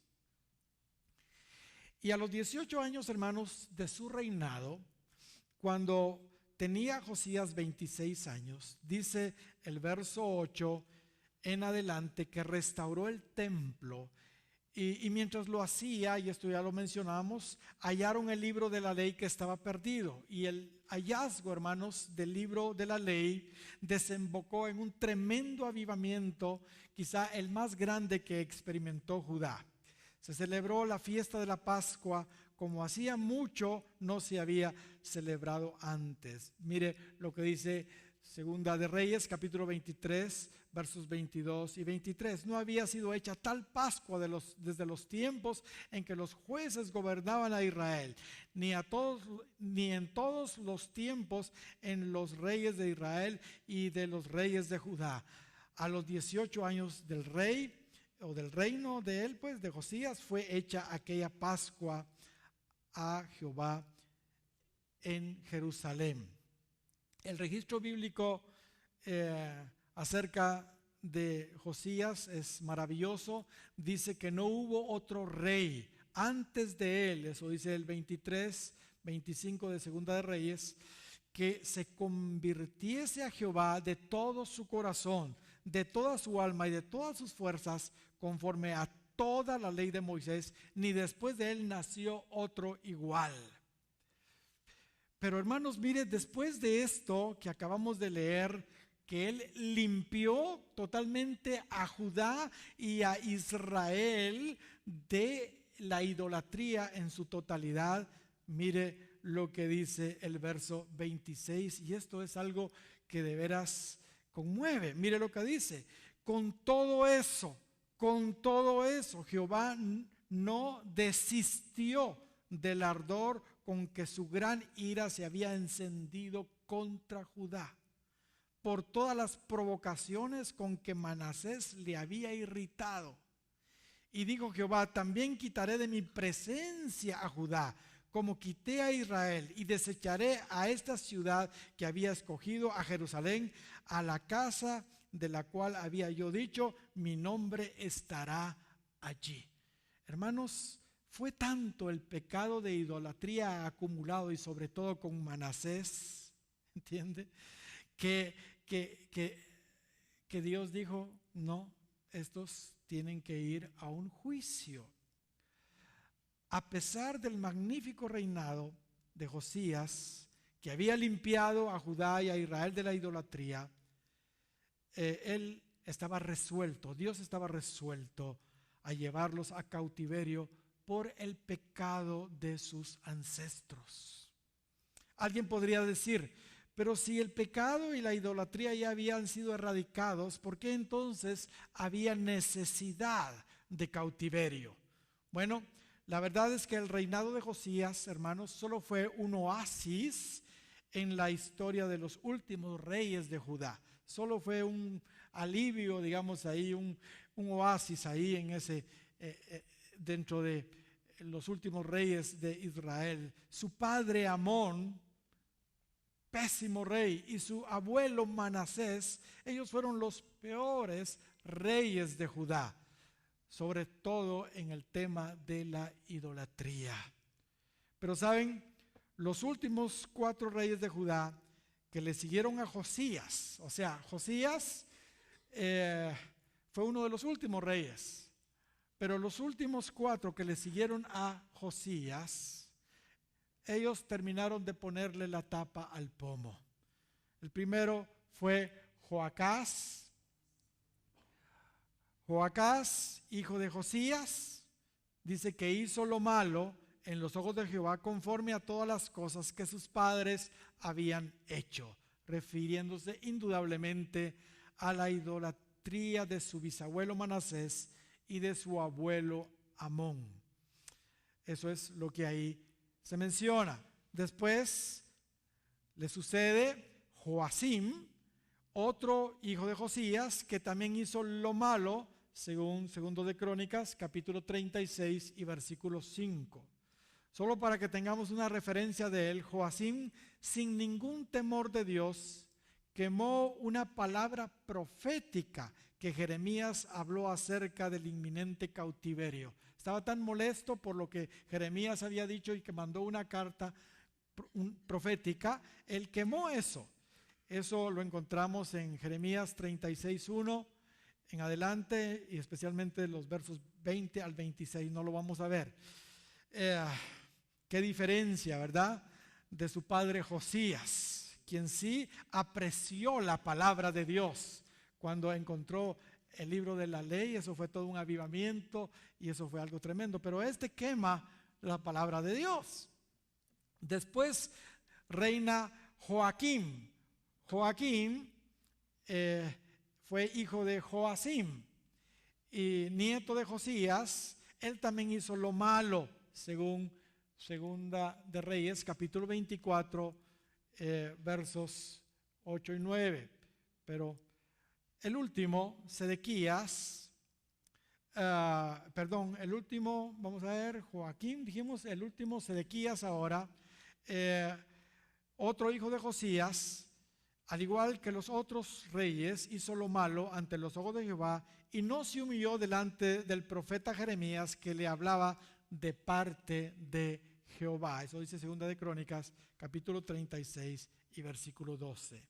Y a los 18 años, hermanos, de su reinado, cuando tenía Josías 26 años, dice el verso 8 en adelante, que restauró el templo. Y mientras lo hacía, y esto ya lo mencionamos, hallaron el libro de la ley que estaba perdido. Y el hallazgo, hermanos, del libro de la ley desembocó en un tremendo avivamiento, quizá el más grande que experimentó Judá. Se celebró la fiesta de la Pascua como hacía mucho no se había celebrado antes. Mire lo que dice Segunda de Reyes, capítulo 23, versos 22 y 23. No había sido hecha tal Pascua desde los tiempos en que los jueces gobernaban a Israel, ni en todos los tiempos en los reyes de Israel y de los reyes de Judá. A los 18 años del rey, o del reino de él, pues de Josías, fue hecha aquella Pascua a Jehová en Jerusalén. El registro bíblico acerca de Josías es maravilloso. Dice que no hubo otro rey antes de él, eso dice el 23, 25 de Segunda de Reyes, que se convirtiese a Jehová de todo su corazón, de toda su alma y de todas sus fuerzas, conforme a toda la ley de Moisés, ni después de él nació otro igual. Pero hermanos, mire, después de esto que acabamos de leer, que él limpió totalmente a Judá y a Israel de la idolatría en su totalidad, mire lo que dice el verso 26, y esto es algo que de veras conmueve. Mire lo que dice: con todo eso, Jehová no desistió del ardor con que su gran ira se había encendido contra Judá, por todas las provocaciones con que Manasés le había irritado. Y dijo Jehová: también quitaré de mi presencia a Judá, como quité a Israel, y desecharé a esta ciudad que había escogido, a Jerusalén, a la casa de la cual había yo dicho, mi nombre estará allí. Hermanos, fue tanto el pecado de idolatría acumulado, y sobre todo con Manasés, ¿entiende? Que Dios dijo: no, estos tienen que ir a un juicio. A pesar del magnífico reinado de Josías, que había limpiado a Judá y a Israel de la idolatría, él estaba resuelto, Dios estaba resuelto a llevarlos a cautiverio por el pecado de sus ancestros. Alguien podría decir: pero si el pecado y la idolatría ya habían sido erradicados, ¿por qué entonces había necesidad de cautiverio? Bueno, la verdad es que el reinado de Josías, hermanos, solo fue un oasis en la historia de los últimos reyes de Judá. Solo fue un alivio, digamos, ahí, un oasis ahí en ese, dentro de los últimos reyes de Israel. Su padre Amón, pésimo rey, y su abuelo Manasés, ellos fueron los peores reyes de Judá, sobre todo en el tema de la idolatría. Pero saben, los últimos 4 reyes de Judá que le siguieron a Josías, o sea, Josías fue uno de los últimos reyes, pero los últimos 4 que le siguieron a Josías, ellos terminaron de ponerle la tapa al pomo. El primero fue Joacás, hijo de Josías, dice que hizo lo malo en los ojos de Jehová, conforme a todas las cosas que sus padres habían hecho, refiriéndose indudablemente a la idolatría de su bisabuelo Manasés y de su abuelo Amón. Eso es lo que ahí se menciona. Después le sucede Joacim, otro hijo de Josías, que también hizo lo malo, según Segundo de Crónicas, capítulo 36 y versículo 5. Solo para que tengamos una referencia de él, Joacim, sin ningún temor de Dios, quemó una palabra profética que Jeremías habló acerca del inminente cautiverio. Estaba tan molesto por lo que Jeremías había dicho y que mandó una carta profética. Él quemó eso. Eso lo encontramos en Jeremías 36:1 en adelante, y especialmente los versos 20 al 26. No lo vamos a ver. Qué diferencia, ¿verdad? De su padre Josías, quien sí apreció la palabra de Dios cuando encontró el libro de la ley. Eso fue todo un avivamiento y eso fue algo tremendo. Pero este quema la palabra de Dios. Después reina Joaquín. Joaquín fue hijo de Joacim y nieto de Josías. Él también hizo lo malo, según Segunda de Reyes, capítulo 24, versos 8 y 9. Pero el último, Sedequías, el último, vamos a ver, Joaquín, dijimos, el último, Sedequías ahora, otro hijo de Josías, al igual que los otros reyes, hizo lo malo ante los ojos de Jehová y no se humilló delante del profeta Jeremías, que le hablaba de parte de Jehová. Eso dice Segunda de Crónicas, capítulo 36 y versículo 12.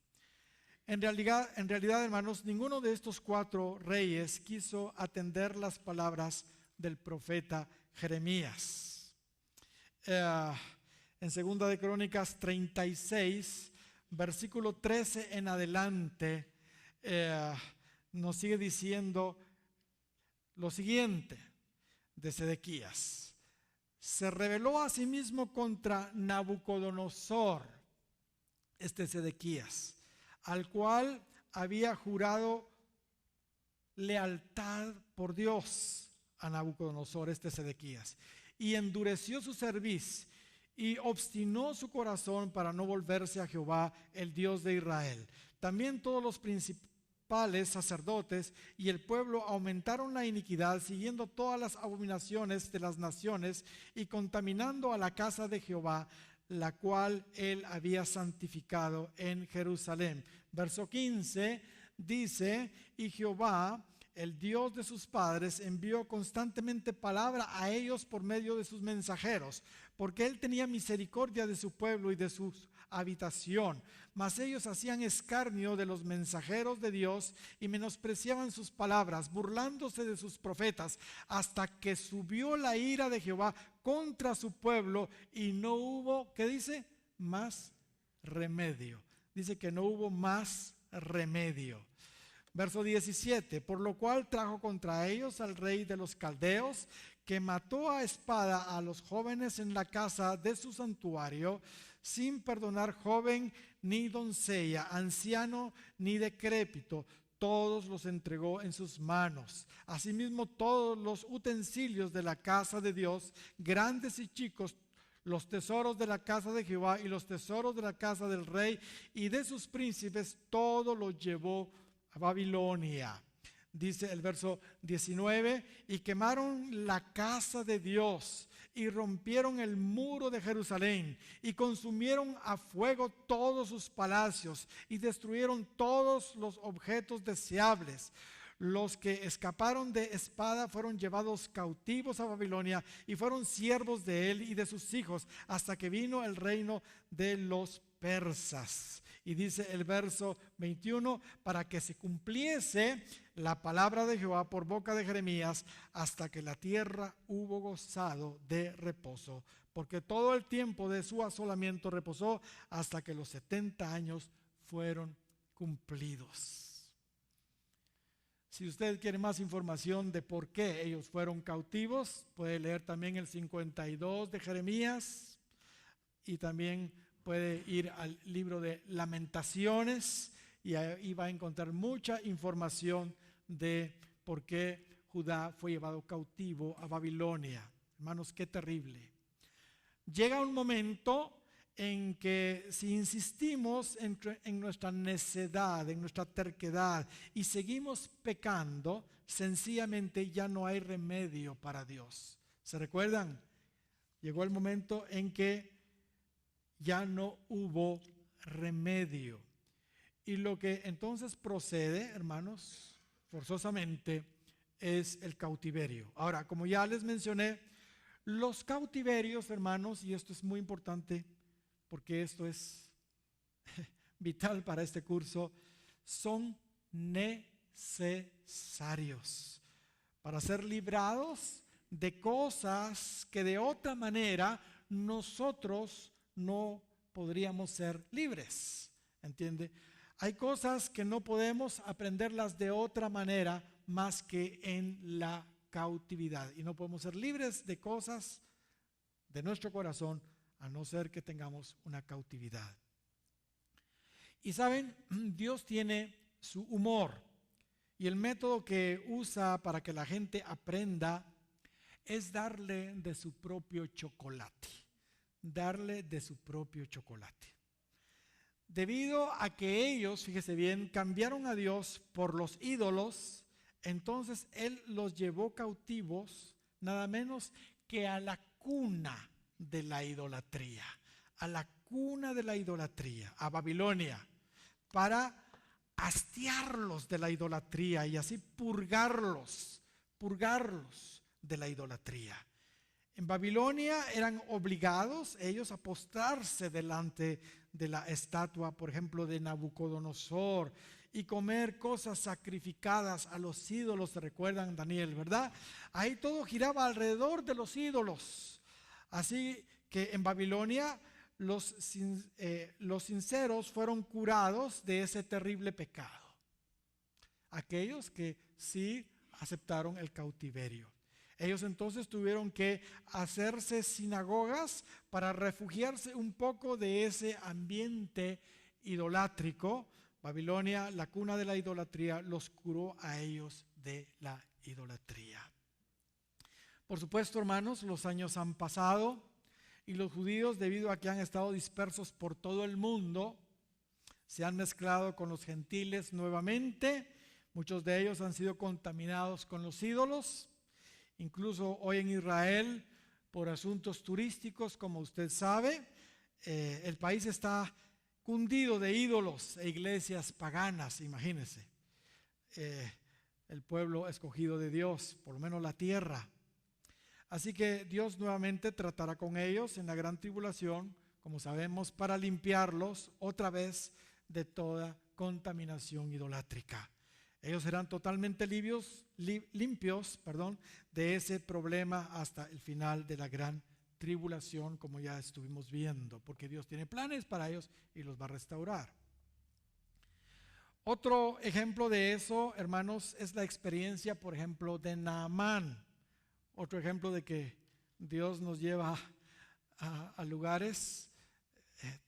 En realidad, hermanos, ninguno de estos 4 reyes quiso atender las palabras del profeta Jeremías. En Segunda de Crónicas 36, versículo 13 en adelante, nos sigue diciendo lo siguiente de Sedequías. Se rebeló a sí mismo contra Nabucodonosor, este Sedequías, al cual había jurado lealtad por Dios a Nabucodonosor, este Sedequías, y endureció su cerviz y obstinó su corazón para no volverse a Jehová, el Dios de Israel. También todos los principales sacerdotes y el pueblo aumentaron la iniquidad, siguiendo todas las abominaciones de las naciones y contaminando a la casa de Jehová, la cual él había santificado en Jerusalén. Verso 15 dice: y Jehová, el Dios de sus padres, envió constantemente palabra a ellos por medio de sus mensajeros, porque él tenía misericordia de su pueblo y de su habitación. Mas ellos hacían escarnio de los mensajeros de Dios y menospreciaban sus palabras, burlándose de sus profetas, hasta que subió la ira de Jehová contra su pueblo y no hubo, ¿qué dice? Más remedio. Dice que no hubo más remedio. Verso 17: por lo cual trajo contra ellos al rey de los caldeos, que mató a espada a los jóvenes en la casa de su santuario, sin perdonar joven ni doncella, anciano ni decrépito. Todos los entregó en sus manos. Asimismo, todos los utensilios de la casa de Dios, grandes y chicos, los tesoros de la casa de Jehová y los tesoros de la casa del rey y de sus príncipes, todo lo llevó a Babilonia. Dice el verso 19: y quemaron la casa de Dios y rompieron el muro de Jerusalén y consumieron a fuego todos sus palacios y destruyeron todos los objetos deseables. Los que escaparon de espada fueron llevados cautivos a Babilonia y fueron siervos de él y de sus hijos hasta que vino el reino de los persas. Y dice el verso 21: para que se cumpliese la palabra de Jehová por boca de Jeremías, hasta que la tierra hubo gozado de reposo, porque todo el tiempo de su asolamiento reposó hasta que los 70 años fueron cumplidos. Si usted quiere más información de por qué ellos fueron cautivos, puede leer también el 52 de Jeremías y también puede ir al libro de Lamentaciones y ahí va a encontrar mucha información de por qué Judá fue llevado cautivo a Babilonia. Hermanos, qué terrible. Llega un momento en que si insistimos en nuestra necedad, en nuestra terquedad y seguimos pecando, sencillamente ya no hay remedio para Dios. ¿Se recuerdan? Llegó el momento en que ya no hubo remedio. Y lo que entonces procede, hermanos, forzosamente, es el cautiverio. Ahora, como ya les mencioné, los cautiverios, hermanos, y esto es muy importante porque esto es vital para este curso, son necesarios para ser librados de cosas que de otra manera nosotros no podríamos ser libres. ¿Entiende? Hay cosas que no podemos aprenderlas de otra manera más que en la cautividad. Y no podemos ser libres de cosas de nuestro corazón a no ser que tengamos una cautividad. Y saben, Dios tiene su humor. Y el método que usa para que la gente aprenda es darle de su propio chocolate. Darle de su propio chocolate. Debido a que ellos, fíjese bien, cambiaron a Dios por los ídolos, entonces Él los llevó cautivos, nada menos que a la cuna de la idolatría, a la cuna de la idolatría, a Babilonia, para hastiarlos de la idolatría y así purgarlos de la idolatría. En Babilonia eran obligados ellos a postrarse delante de la estatua, por ejemplo, de Nabucodonosor, y comer cosas sacrificadas a los ídolos. ¿Se recuerdan, Daniel, verdad? Ahí todo giraba alrededor de los ídolos. Así que en Babilonia los sinceros fueron curados de ese terrible pecado. Aquellos que sí aceptaron el cautiverio. Ellos entonces tuvieron que hacerse sinagogas para refugiarse un poco de ese ambiente idolátrico. Babilonia, la cuna de la idolatría, los curó a ellos de la idolatría. Por supuesto, hermanos, los años han pasado y los judíos, debido a que han estado dispersos por todo el mundo, se han mezclado con los gentiles nuevamente. Muchos de ellos han sido contaminados con los ídolos. Incluso hoy en Israel, por asuntos turísticos, como usted sabe, el país está cundido de ídolos e iglesias paganas, imagínense. El pueblo escogido de Dios, por lo menos la tierra. Así que Dios nuevamente tratará con ellos en la gran tribulación, como sabemos, para limpiarlos otra vez de toda contaminación idolátrica. Ellos serán totalmente limpios de ese problema hasta el final de la gran tribulación, como ya estuvimos viendo, porque Dios tiene planes para ellos y los va a restaurar. Otro ejemplo de eso, hermanos, es la experiencia, por ejemplo, de Naamán. Otro ejemplo de que Dios nos lleva a lugares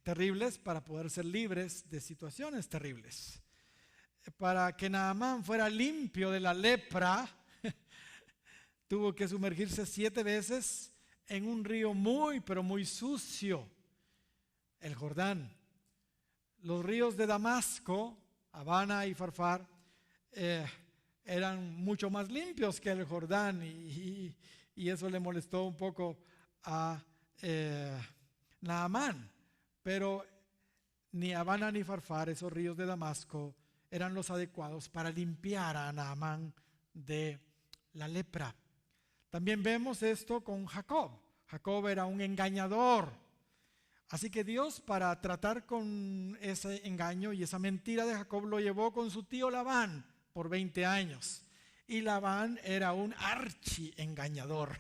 terribles para poder ser libres de situaciones terribles. Para que Naamán fuera limpio de la lepra, tuvo que sumergirse 7 veces en un río pero muy sucio, el Jordán. Los ríos de Damasco, Habana y Farfar, eran mucho más limpios que el Jordán, y eso le molestó un poco a Naamán. Pero ni Habana ni Farfar, esos ríos de Damasco, eran los adecuados para limpiar a Naamán de la lepra. También vemos esto con Jacob. Jacob era un engañador. Así que Dios, para tratar con ese engaño y esa mentira de Jacob, lo llevó con su tío Labán por 20 años. Y Labán era un archiengañador.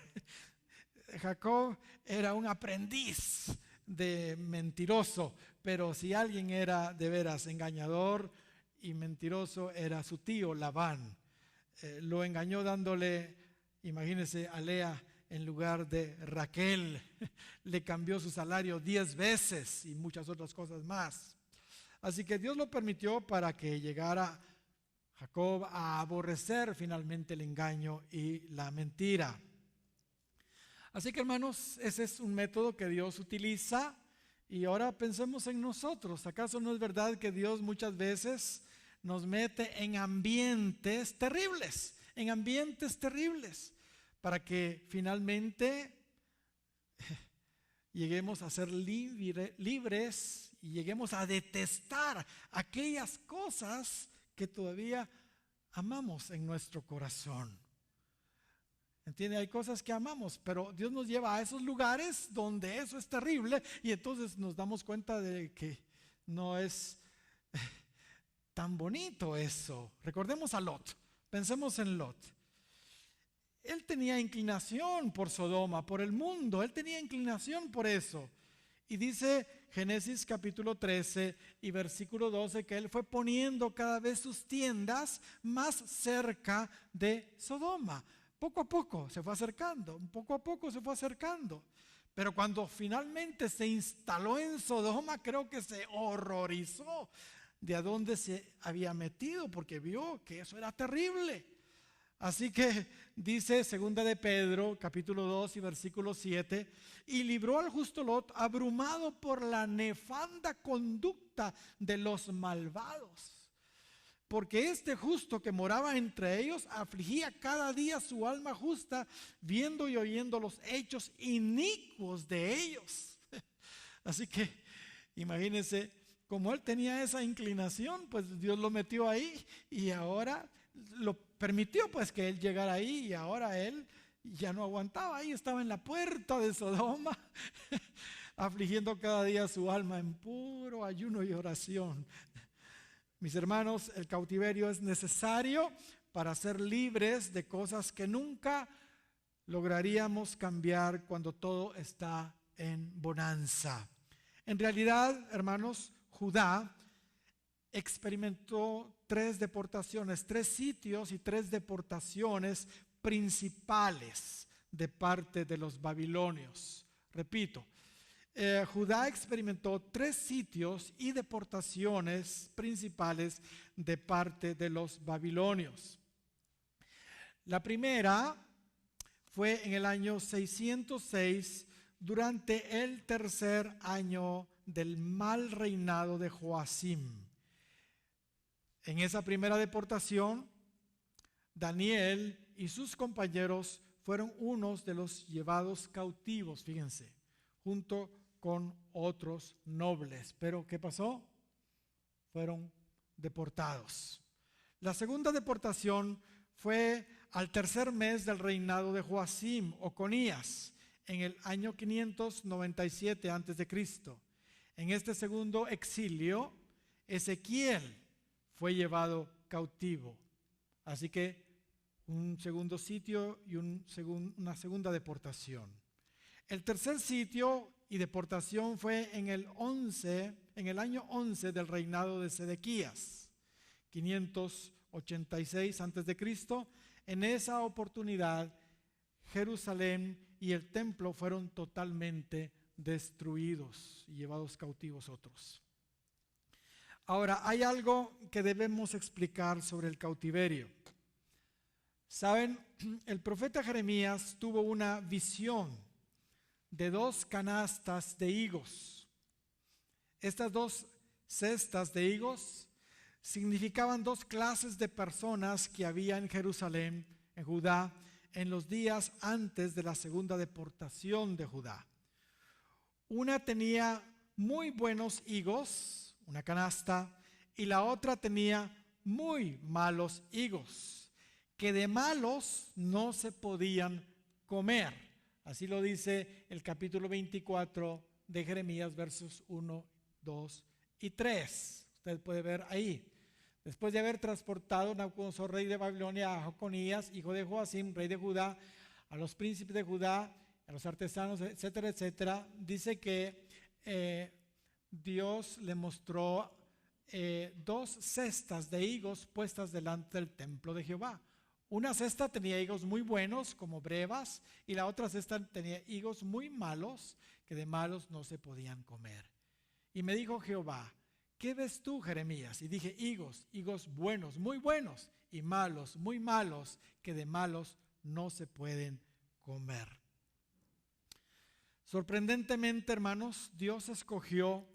Jacob era un aprendiz de mentiroso, pero si alguien era de veras engañador y mentiroso, era su tío Labán. Lo engañó dándole, imagínense, a Lea en lugar de Raquel. Le cambió su salario 10 veces y muchas otras cosas más. Así que Dios lo permitió para que llegara Jacob a aborrecer finalmente el engaño y la mentira. Así que, hermanos, ese es un método que Dios utiliza. Y ahora pensemos en nosotros. ¿Acaso no es verdad que Dios muchas veces nos mete en ambientes terribles? En ambientes terribles, para que finalmente lleguemos a ser libres y lleguemos a detestar aquellas cosas que todavía amamos en nuestro corazón. ¿Entiende? Hay cosas que amamos, pero Dios nos lleva a esos lugares donde eso es terrible y entonces nos damos cuenta de que no es tan bonito eso. Recordemos a Lot, pensemos en Lot. Él tenía inclinación por Sodoma, por el mundo, él tenía inclinación por eso. Y dice Génesis capítulo 13 y versículo 12 que él fue poniendo cada vez sus tiendas más cerca de Sodoma. Poco a poco se fue acercando, poco a poco se fue acercando. Pero cuando finalmente se instaló en Sodoma, creo que se horrorizó de a dónde se había metido, porque vio que eso era terrible. Así que dice segunda de Pedro, capítulo 2 y versículo 7, y libró al justo Lot abrumado por la nefanda conducta de los malvados. Porque este justo que moraba entre ellos afligía cada día su alma justa, viendo y oyendo los hechos inicuos de ellos. Así que imagínense, como él tenía esa inclinación, pues Dios lo metió ahí y ahora lo permitió pues que él llegara ahí, y ahora él ya no aguantaba, ahí estaba en la puerta de Sodoma afligiendo cada día su alma en puro ayuno y oración. Mis hermanos, el cautiverio es necesario para ser libres de cosas que nunca lograríamos cambiar cuando todo está en bonanza. En realidad, hermanos, Judá experimentó 3 deportaciones, 3 sitios y 3 deportaciones principales de parte de los babilonios. Repito, Judá experimentó 3 sitios y deportaciones principales de parte de los babilonios. La primera fue en el año 606, durante el 3er año del mal reinado de Joacim. En esa primera deportación, Daniel y sus compañeros fueron unos de los llevados cautivos, fíjense, junto con otros nobles. Pero ¿qué pasó? Fueron deportados. La segunda deportación fue al 3er mes del reinado de Joacim o Conías, en el año 597 a.C. En este segundo exilio, Ezequiel fue llevado cautivo. Así que un segundo sitio y una segunda deportación. El tercer sitio y deportación fue en el año 11 del reinado de Sedequías, 586 a.C. En esa oportunidad, Jerusalén y el templo fueron totalmente destruidos y llevados cautivos otros. Ahora, hay algo que debemos explicar sobre el cautiverio. Saben, el profeta Jeremías tuvo una visión de 2 canastas de higos. Estas 2 cestas de higos significaban 2 clases de personas que había en Jerusalén, en Judá, en los días antes de la segunda deportación de Judá. Una tenía muy buenos higos, una canasta, y la otra tenía muy malos higos, que de malos no se podían comer. Así lo dice el capítulo 24 de Jeremías, versos 1, 2 y 3. Usted puede ver ahí. Después de haber transportado Nabucodonosor, rey de Babilonia, a Jeconías, hijo de Joacim, rey de Judá, a los príncipes de Judá, a los artesanos, etcétera, etcétera, dice que Dios le mostró 2 cestas de higos puestas delante del templo de Jehová. Una cesta tenía higos muy buenos, como brevas, y la otra cesta tenía higos muy malos, que de malos no se podían comer. Y me dijo Jehová: ¿qué ves tú, Jeremías? Y dije: higos buenos, muy buenos, y malos, muy malos, que de malos no se pueden comer. Sorprendentemente, hermanos, Dios escogió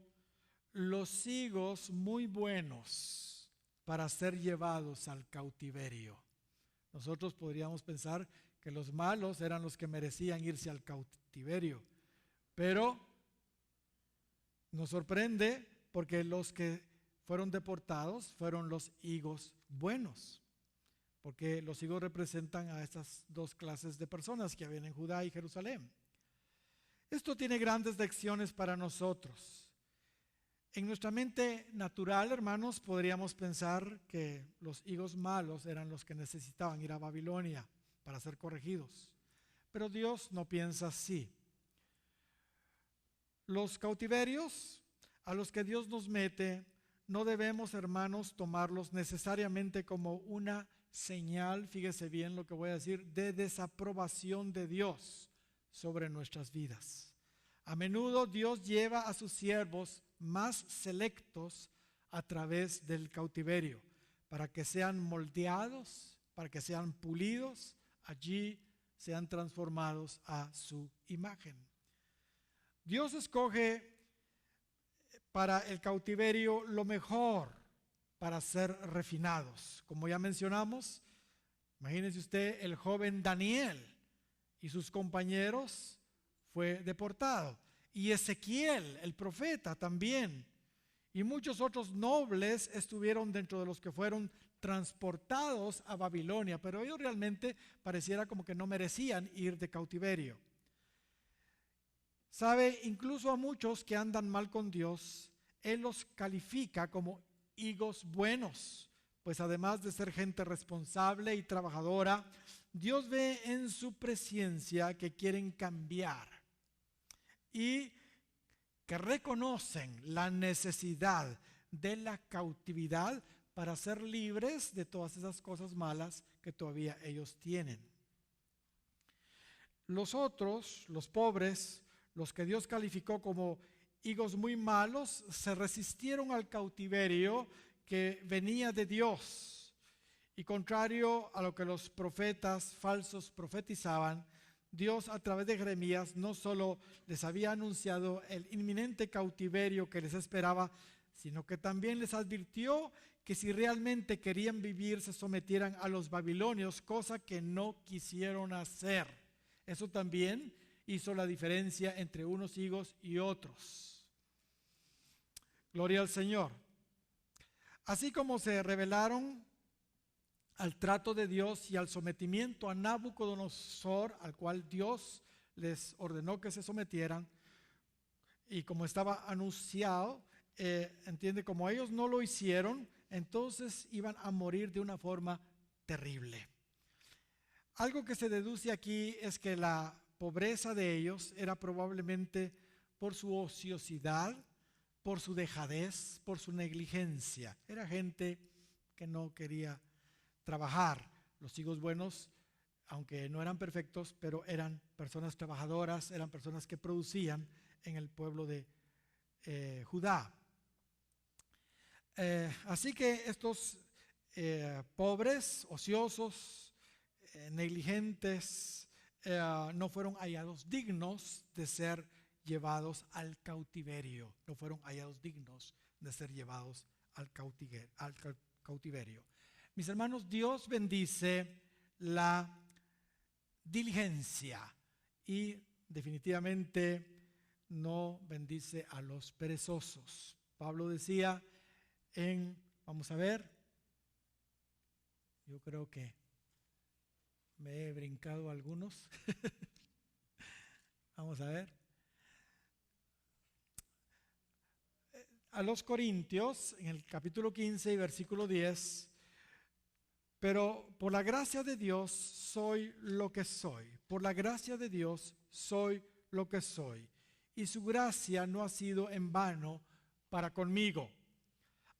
los higos muy buenos para ser llevados al cautiverio. Nosotros podríamos pensar que los malos eran los que merecían irse al cautiverio, pero nos sorprende porque los que fueron deportados fueron los higos buenos, porque los higos representan a estas dos clases de personas que habían en Judá y Jerusalén. Esto tiene grandes lecciones para nosotros. En nuestra mente natural, hermanos, podríamos pensar que los higos malos eran los que necesitaban ir a Babilonia para ser corregidos. Pero Dios no piensa así. Los cautiverios a los que Dios nos mete, no debemos, hermanos, tomarlos necesariamente como una señal, fíjese bien lo que voy a decir, de desaprobación de Dios sobre nuestras vidas. A menudo Dios lleva a sus siervos más selectos a través del cautiverio, para que sean moldeados, para que sean pulidos, allí sean transformados a su imagen. Dios escoge para el cautiverio lo mejor para ser refinados. Como ya mencionamos, imagínese usted, el joven Daniel y sus compañeros fue deportado. Y Ezequiel, el profeta, también. Y muchos otros nobles estuvieron dentro de los que fueron transportados a Babilonia, pero ellos realmente pareciera como que no merecían ir de cautiverio. Sabe, incluso a muchos que andan mal con Dios, Él los califica como higos buenos, pues además de ser gente responsable y trabajadora, Dios ve en su presencia que quieren cambiar y que reconocen la necesidad de la cautividad para ser libres de todas esas cosas malas que todavía ellos tienen. Los otros, los pobres, los que Dios calificó como higos muy malos, se resistieron al cautiverio que venía de Dios. Y contrario a lo que los profetas falsos profetizaban, Dios a través de Jeremías no solo les había anunciado el inminente cautiverio que les esperaba, sino que también les advirtió que si realmente querían vivir se sometieran a los babilonios, cosa que no quisieron hacer. Eso también hizo la diferencia entre unos higos y otros. Gloria al Señor. Así como se rebelaron al trato de Dios y al sometimiento a Nabucodonosor, al cual Dios les ordenó que se sometieran, y como estaba anunciado, entiende, como ellos no lo hicieron, entonces iban a morir de una forma terrible. Algo que se deduce aquí es que la pobreza de ellos era probablemente por su ociosidad, por su dejadez, por su negligencia. Era gente que no quería trabajar. Los higos buenos, aunque no eran perfectos, pero eran personas trabajadoras, eran personas que producían en el pueblo de Judá. Así que estos pobres, ociosos, negligentes, no fueron hallados dignos de ser llevados al cautiverio. No fueron hallados dignos de ser llevados al cautiverio. Mis hermanos, Dios bendice la diligencia y definitivamente no bendice a los perezosos. Pablo decía vamos a ver, yo creo que me he brincado algunos. Vamos a ver. A los Corintios, en el capítulo 15 y versículo 10, pero por la gracia de Dios soy lo que soy. Por la gracia de Dios soy lo que soy. Y su gracia no ha sido en vano para conmigo.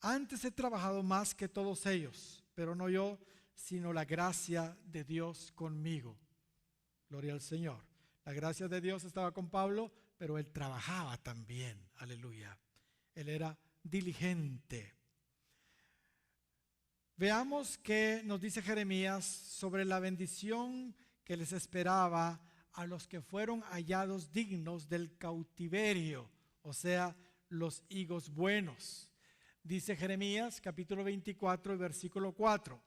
Antes he trabajado más que todos ellos, pero no yo, sino la gracia de Dios conmigo. Gloria al Señor. La gracia de Dios estaba con Pablo, pero él trabajaba también. Aleluya. Él era diligente. Veamos qué nos dice Jeremías sobre la bendición que les esperaba a los que fueron hallados dignos del cautiverio, o sea, los higos buenos. Dice Jeremías capítulo 24 versículo 4.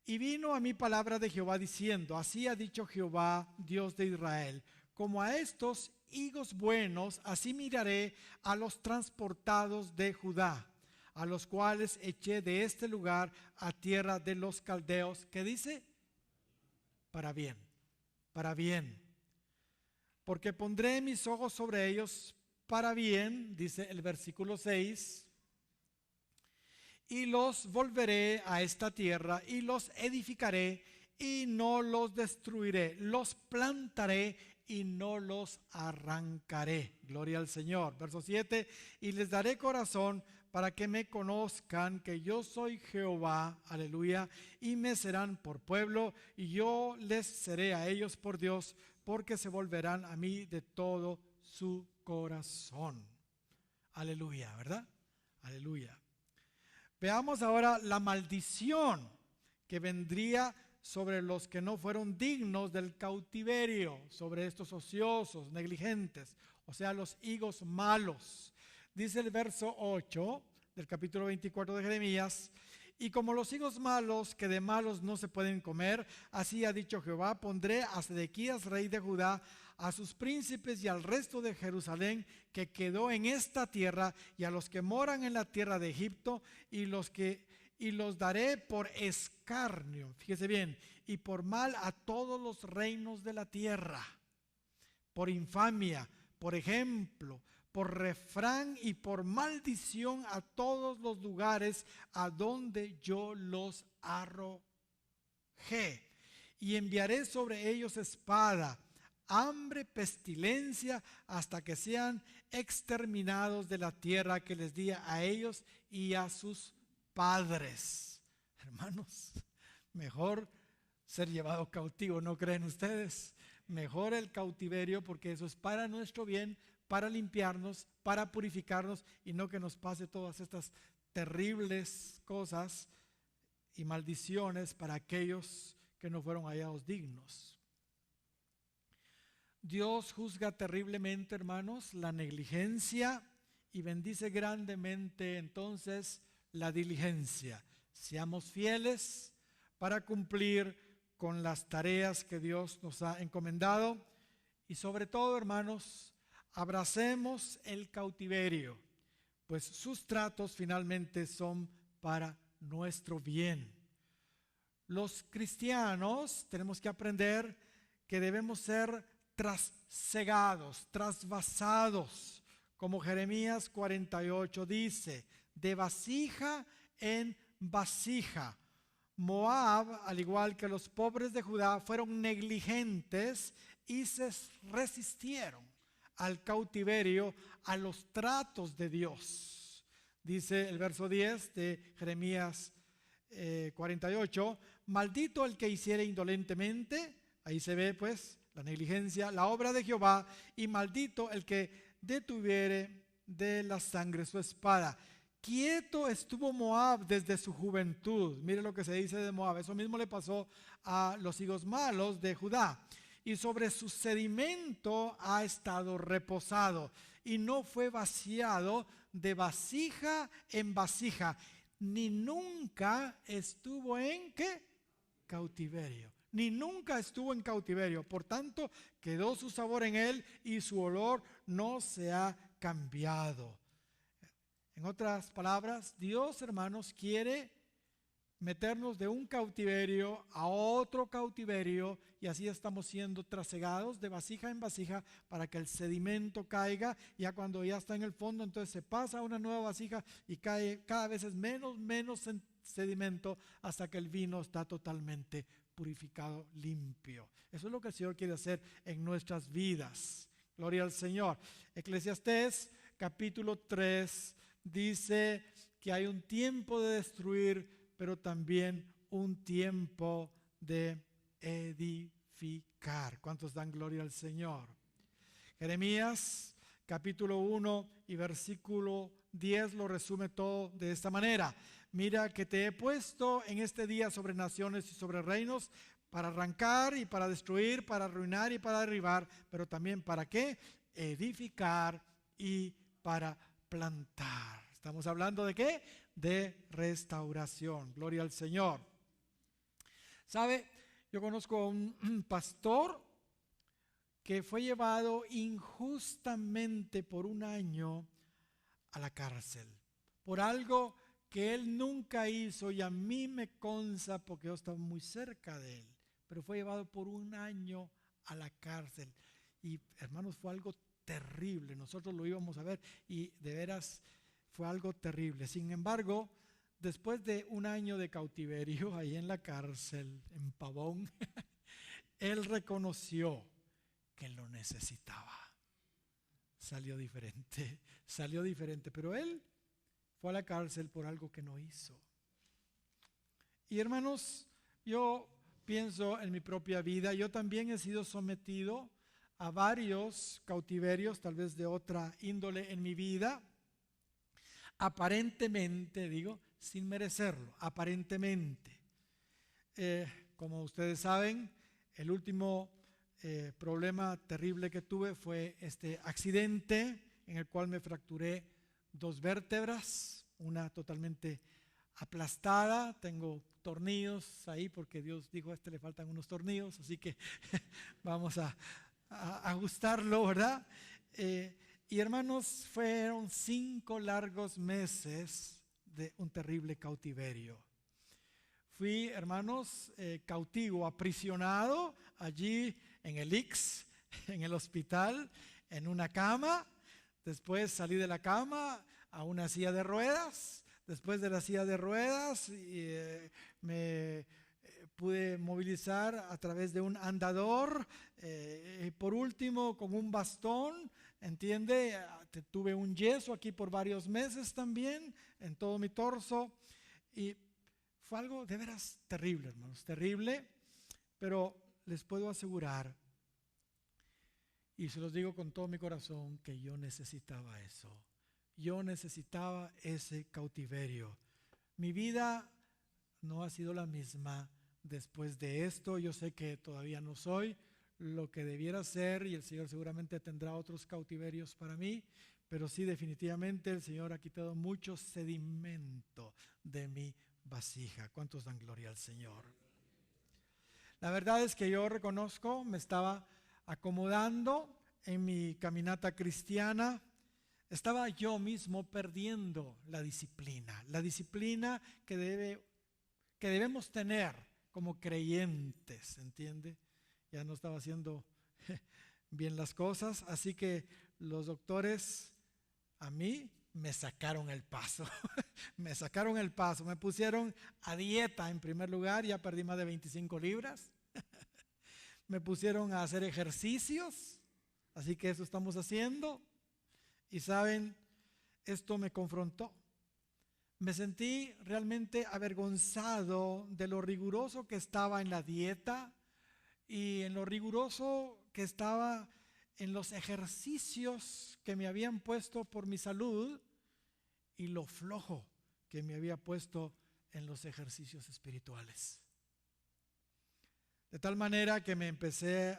Y vino a mí palabra de Jehová diciendo, así ha dicho Jehová, Dios de Israel, como a estos higos buenos, así miraré a los transportados de Judá, a los cuales eché de este lugar a tierra de los caldeos. ¿Qué dice? Para bien, para bien. Porque pondré mis ojos sobre ellos para bien, dice el versículo 6, y los volveré a esta tierra y los edificaré y no los destruiré, los plantaré y no los arrancaré. Gloria al Señor. Verso 7, y les daré corazón para que me conozcan que yo soy Jehová, aleluya, y me serán por pueblo y yo les seré a ellos por Dios, porque se volverán a mí de todo su corazón. Aleluya, ¿verdad? Aleluya. Veamos ahora la maldición que vendría sobre los que no fueron dignos del cautiverio, sobre estos ociosos, negligentes, o sea, los higos malos. Dice el verso 8 del capítulo 24 de Jeremías: y como los higos malos, que de malos no se pueden comer, así ha dicho Jehová, pondré a Sedequías, rey de Judá, a sus príncipes y al resto de Jerusalén que quedó en esta tierra, y a los que moran en la tierra de Egipto, y los daré por escarnio, fíjese bien, y por mal a todos los reinos de la tierra, por infamia, por ejemplo, por refrán y por maldición a todos los lugares a donde yo los arrojé. Y enviaré sobre ellos espada, hambre, pestilencia, hasta que sean exterminados de la tierra que les di a ellos y a sus padres. Hermanos, mejor ser llevado cautivo, ¿no creen ustedes? Mejor el cautiverio, porque eso es para nuestro bien, para limpiarnos, para purificarnos, y no que nos pase todas estas terribles cosas y maldiciones para aquellos que no fueron hallados dignos. Dios juzga terriblemente, hermanos, la negligencia y bendice grandemente entonces la diligencia. Seamos fieles para cumplir con las tareas que Dios nos ha encomendado, y sobre todo, hermanos, abracemos el cautiverio, pues sus tratos finalmente son para nuestro bien. Los cristianos tenemos que aprender que debemos ser trascegados, trasvasados, como Jeremías 48 dice, de vasija en vasija. Moab, al igual que los pobres de Judá, fueron negligentes y se resistieron al cautiverio, a los tratos de Dios. Dice el verso 10 de Jeremías 48, maldito el que hiciere indolentemente, ahí se ve pues la negligencia, la obra de Jehová, y maldito el que detuviere de la sangre su espada. Quieto estuvo Moab desde su juventud. Mire lo que se dice de Moab. Eso mismo le pasó a los higos malos de Judá. Y sobre su sedimento ha estado reposado, y no fue vaciado de vasija en vasija, ni nunca estuvo en ¿qué? Cautiverio. Ni nunca estuvo en cautiverio. Por tanto, quedó su sabor en él y su olor no se ha cambiado. En otras palabras, Dios, hermanos, quiere meternos de un cautiverio a otro cautiverio, y así estamos siendo trasegados de vasija en vasija para que el sedimento caiga. Ya cuando ya está en el fondo, entonces se pasa a una nueva vasija y cae cada vez es menos sedimento, hasta que el vino está totalmente purificado, limpio. Eso es lo que el Señor quiere hacer en nuestras vidas. Gloria al Señor. Eclesiastés capítulo 3 dice que hay un tiempo de destruir, pero también un tiempo de edificar. ¿Cuántos dan gloria al Señor? Jeremías capítulo 1 y versículo 10 lo resume todo de esta manera. Mira que te he puesto en este día sobre naciones y sobre reinos, para arrancar y para destruir, para arruinar y para derribar, pero también para ¿qué? Edificar y para plantar. Estamos hablando de ¿qué? De restauración. Gloria al Señor. ¿Sabe? Yo conozco a un pastor que fue llevado injustamente por un año a la cárcel, por algo que él nunca hizo, y a mí me consta porque yo estaba muy cerca de él, pero fue llevado por un año a la cárcel. Y hermanos, fue algo terrible. Nosotros lo íbamos a ver y de veras fue algo terrible. Sin embargo, después de un año de cautiverio ahí en la cárcel, en Pavón, él reconoció que lo necesitaba. Salió diferente, pero él fue a la cárcel por algo que no hizo. Y hermanos, yo pienso en mi propia vida. Yo también he sido sometido a varios cautiverios, tal vez de otra índole en mi vida, aparentemente, digo, sin merecerlo, aparentemente. Como ustedes saben, el último problema terrible que tuve fue este accidente en el cual me fracturé 2 vértebras, una totalmente aplastada. Tengo tornillos ahí porque Dios dijo: a este le faltan unos tornillos, así que vamos a ajustarlo, ¿verdad? Y hermanos, fueron 5 largos meses de un terrible cautiverio. Fui, hermanos, cautivo, aprisionado allí en el IX, en el hospital, en una cama. Después salí de la cama a una silla de ruedas. Después de la silla de ruedas me pude movilizar a través de un andador. Por último, con un bastón, ¿entiende? Tuve un yeso aquí por varios meses también, en todo mi torso. Y fue algo de veras terrible, hermanos, terrible. Pero les puedo asegurar, y se los digo con todo mi corazón, que yo necesitaba eso. Yo necesitaba ese cautiverio. Mi vida no ha sido la misma después de esto. Yo sé que todavía no soy lo que debiera ser, y el Señor seguramente tendrá otros cautiverios para mí, pero sí, definitivamente el Señor ha quitado mucho sedimento de mi vasija. ¿Cuántos dan gloria al Señor? La verdad es que yo reconozco, me estaba acomodando en mi caminata cristiana. Estaba yo mismo perdiendo la disciplina que debemos tener como creyentes, ¿entiende? Ya no estaba haciendo bien las cosas, así que los doctores a mí me sacaron el paso, me pusieron a dieta en primer lugar. Ya perdí más de 25 libras, me pusieron a hacer ejercicios, así que eso estamos haciendo. Y saben, esto me confrontó. Me sentí realmente avergonzado de lo riguroso que estaba en la dieta y en lo riguroso que estaba en los ejercicios que me habían puesto por mi salud, y lo flojo que me había puesto en los ejercicios espirituales. De tal manera que me empecé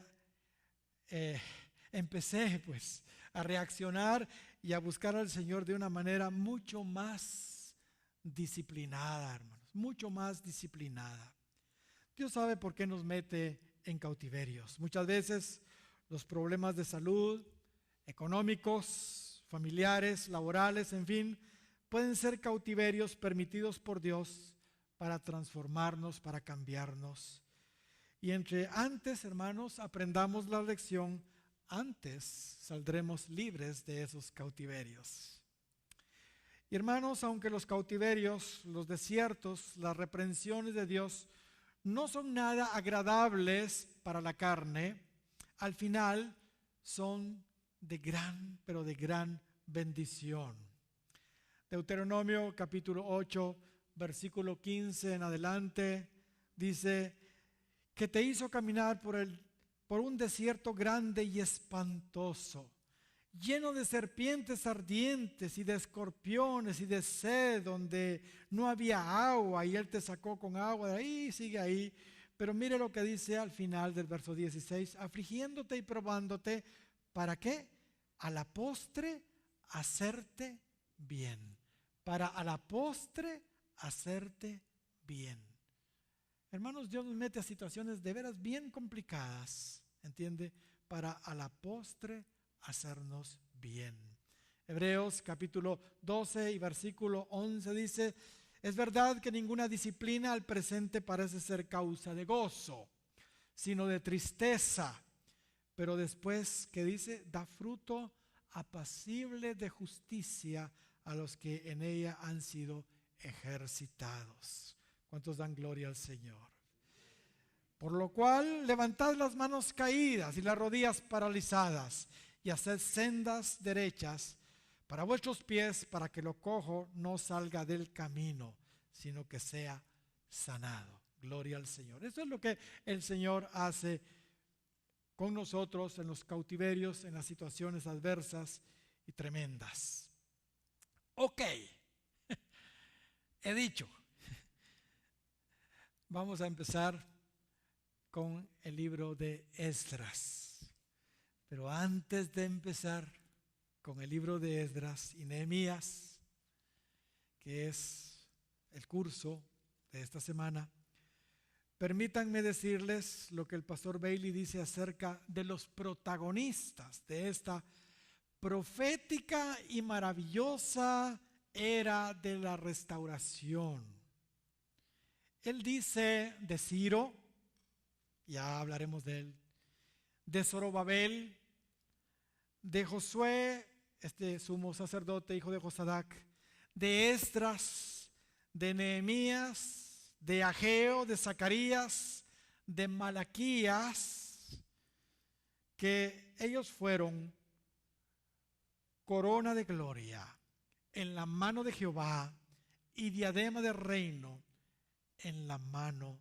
pues a reaccionar y a buscar al Señor de una manera mucho más disciplinada, hermanos, mucho más disciplinada. Dios sabe por qué nos mete en cautiverios. Muchas veces los problemas de salud, económicos, familiares, laborales, en fin, pueden ser cautiverios permitidos por Dios para transformarnos, para cambiarnos. Y entre antes, hermanos, aprendamos la lección, antes saldremos libres de esos cautiverios. Y hermanos, aunque los cautiverios, los desiertos, las reprensiones de Dios no son nada agradables para la carne, al final son de gran, pero de gran bendición. Deuteronomio capítulo 8, versículo 15 en adelante, dice que te hizo caminar por un desierto grande y espantoso, lleno de serpientes ardientes y de escorpiones y de sed, donde no había agua, y Él te sacó con agua de ahí, sigue ahí. Pero mire lo que dice al final del verso 16, afligiéndote y probándote, ¿para qué? A la postre hacerte bien. Para a la postre hacerte bien. Hermanos, Dios nos mete a situaciones de veras bien complicadas, ¿entiende? para a la postre hacernos bien. Hebreos capítulo 12 y versículo 11 dice: es verdad que ninguna disciplina al presente parece ser causa de gozo, sino de tristeza, pero después, ¿qué dice? Da fruto apacible de justicia a los que en ella han sido ejercitados. ¿Cuántos dan gloria al Señor? Por lo cual, levantad las manos caídas y las rodillas paralizadas y haced sendas derechas para vuestros pies, para que lo cojo no salga del camino, sino que sea sanado. Gloria al Señor. Eso es lo que el Señor hace con nosotros en los cautiverios, en las situaciones adversas y tremendas. Ok, he dicho. Vamos a empezar con el libro de Esdras. Pero antes de empezar con el libro de Esdras y Nehemías, que es el curso de esta semana, permítanme decirles lo que el pastor Bailey dice acerca de los protagonistas de esta profética y maravillosa era de la restauración. Él dice de Ciro, ya hablaremos de él, de Zorobabel, de Josué, este sumo sacerdote, hijo de Josadac, de Esdras, de Nehemías, de Ageo, de Zacarías, de Malaquías, que ellos fueron corona de gloria en la mano de Jehová y diadema de reino en la mano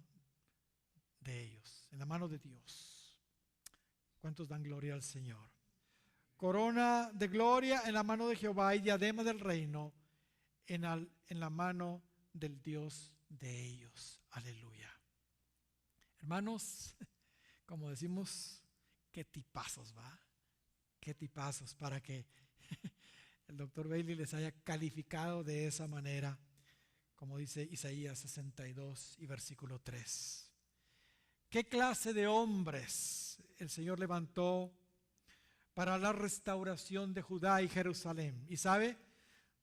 de ellos, en la mano de Dios. ¿Cuántos dan gloria al Señor? Corona de gloria en la mano de Jehová y diadema del reino en la mano del Dios de ellos. Aleluya. Hermanos, como decimos, qué tipazos, ¿va? Qué tipazos para que el doctor Bailey les haya calificado de esa manera, como dice Isaías 62 y versículo 3. ¿Qué clase de hombres el Señor levantó para la restauración de Judá y Jerusalén? Y sabe,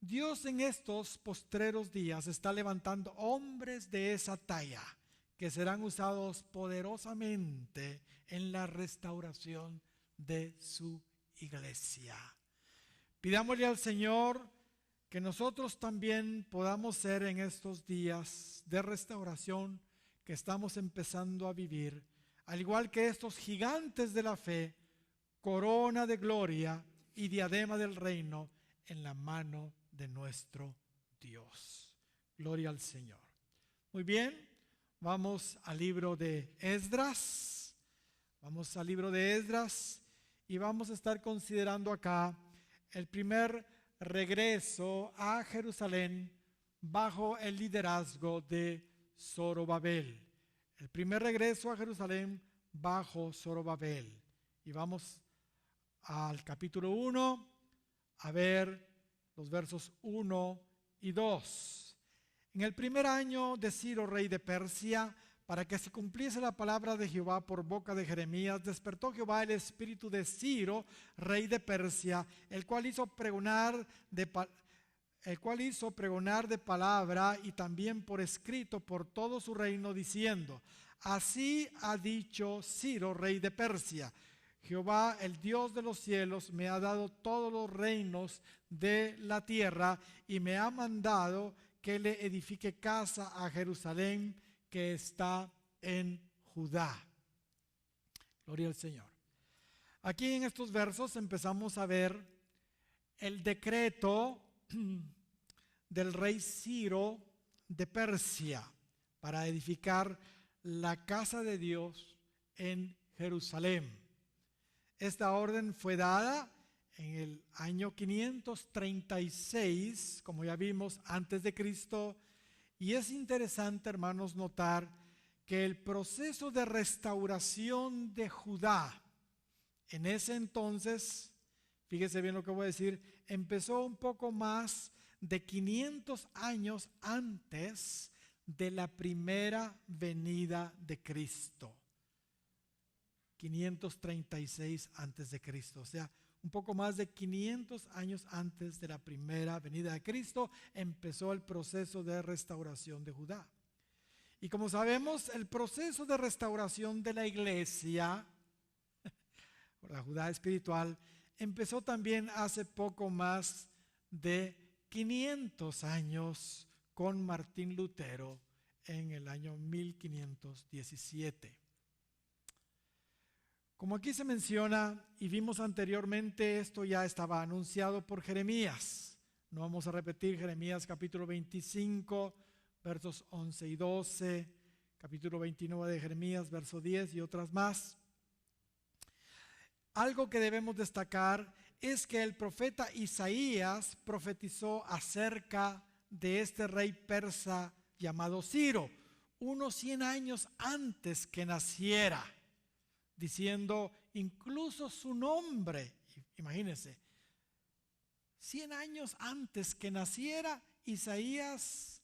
Dios en estos postreros días está levantando hombres de esa talla que serán usados poderosamente en la restauración de su iglesia. Pidámosle al Señor que nosotros también podamos ser en estos días de restauración que estamos empezando a vivir, al igual que estos gigantes de la fe, corona de gloria y diadema del reino en la mano de nuestro Dios. Gloria al Señor. Muy bien, vamos al libro de Esdras. Vamos al libro de Esdras y vamos a estar considerando acá el primer regreso a Jerusalén bajo el liderazgo de Zorobabel. El primer regreso a Jerusalén bajo Zorobabel. Y vamos al capítulo 1 a ver los versos 1 y 2. En el primer año de Ciro, rey de Persia, para que se cumpliese la palabra de Jehová por boca de Jeremías, despertó Jehová el espíritu de Ciro, rey de Persia, el cual hizo pregonar de palabra y también por escrito por todo su reino, diciendo: así ha dicho Ciro, rey de Persia: Jehová, el Dios de los cielos, me ha dado todos los reinos de la tierra y me ha mandado que le edifique casa a Jerusalén, que está en Judá. Gloria al Señor. Aquí en estos versos empezamos a ver el decreto del rey Ciro de Persia para edificar la casa de Dios en Jerusalén. Esta orden fue dada en el año 536, como ya vimos, antes de Cristo. Y es interesante, hermanos, notar que el proceso de restauración de Judá en ese entonces, fíjese bien lo que voy a decir, empezó un poco más de 500 años antes de la primera venida de Cristo. 536 antes de Cristo. O sea, un poco más de 500 años antes de la primera venida de Cristo empezó el proceso de restauración de Judá. Y como sabemos, el proceso de restauración de la iglesia, la Judá espiritual, empezó también hace poco más de 500 años con Martín Lutero en el año 1517. Como aquí se menciona y vimos anteriormente, esto ya estaba anunciado por Jeremías. No vamos a repetir Jeremías capítulo 25, versos 11 y 12, capítulo 29 de Jeremías, verso 10 y otras más. Algo que debemos destacar es que el profeta Isaías profetizó acerca de este rey persa llamado Ciro, unos 100 años antes que naciera, diciendo incluso su nombre. Imagínense, 100 años antes que naciera, Isaías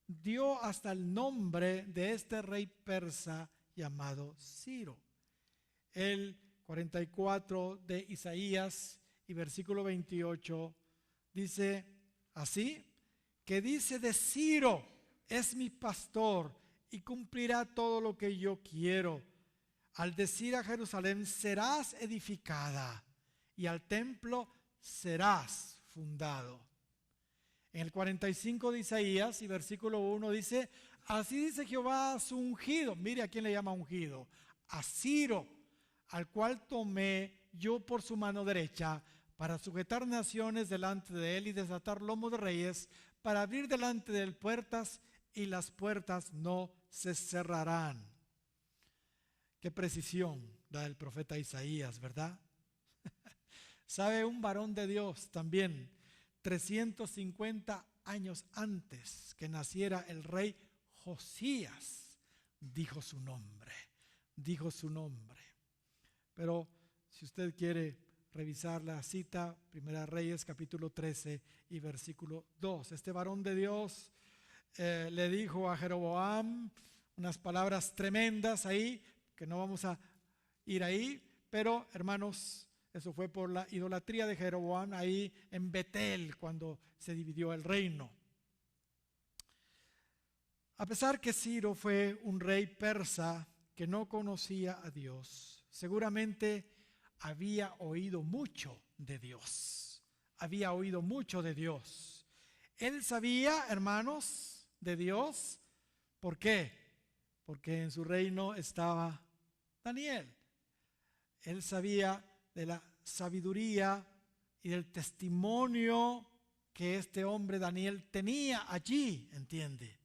dio hasta el nombre de este rey persa llamado Ciro. El 44 de Isaías y versículo 28 dice así, que dice de Ciro, es mi pastor y cumplirá todo lo que yo quiero. Al decir a Jerusalén, serás edificada, y al templo serás fundado. En el 45 de Isaías y versículo 1 dice, así dice Jehová a su ungido. Mire a quién le llama ungido, a Ciro, al cual tomé yo por su mano derecha para sujetar naciones delante de él y desatar lomos de reyes, para abrir delante de él puertas y las puertas no se cerrarán. Qué precisión la del profeta Isaías, ¿verdad? ¿Sabe? Un varón de Dios también, 350 años antes que naciera el rey Josías, dijo su nombre. Pero si usted quiere revisar la cita, Primera Reyes capítulo 13 y versículo 2. Este varón de Dios le dijo a Jeroboam unas palabras tremendas ahí, que no vamos a ir ahí, pero hermanos, eso fue por la idolatría de Jeroboam ahí en Betel cuando se dividió el reino. A pesar que Ciro fue un rey persa que no conocía a Dios, seguramente había oído mucho de Dios. Él sabía, hermanos, de Dios. ¿Por qué? Porque en su reino estaba Daniel. Él sabía de la sabiduría y del testimonio que este hombre Daniel tenía allí, ¿entiende?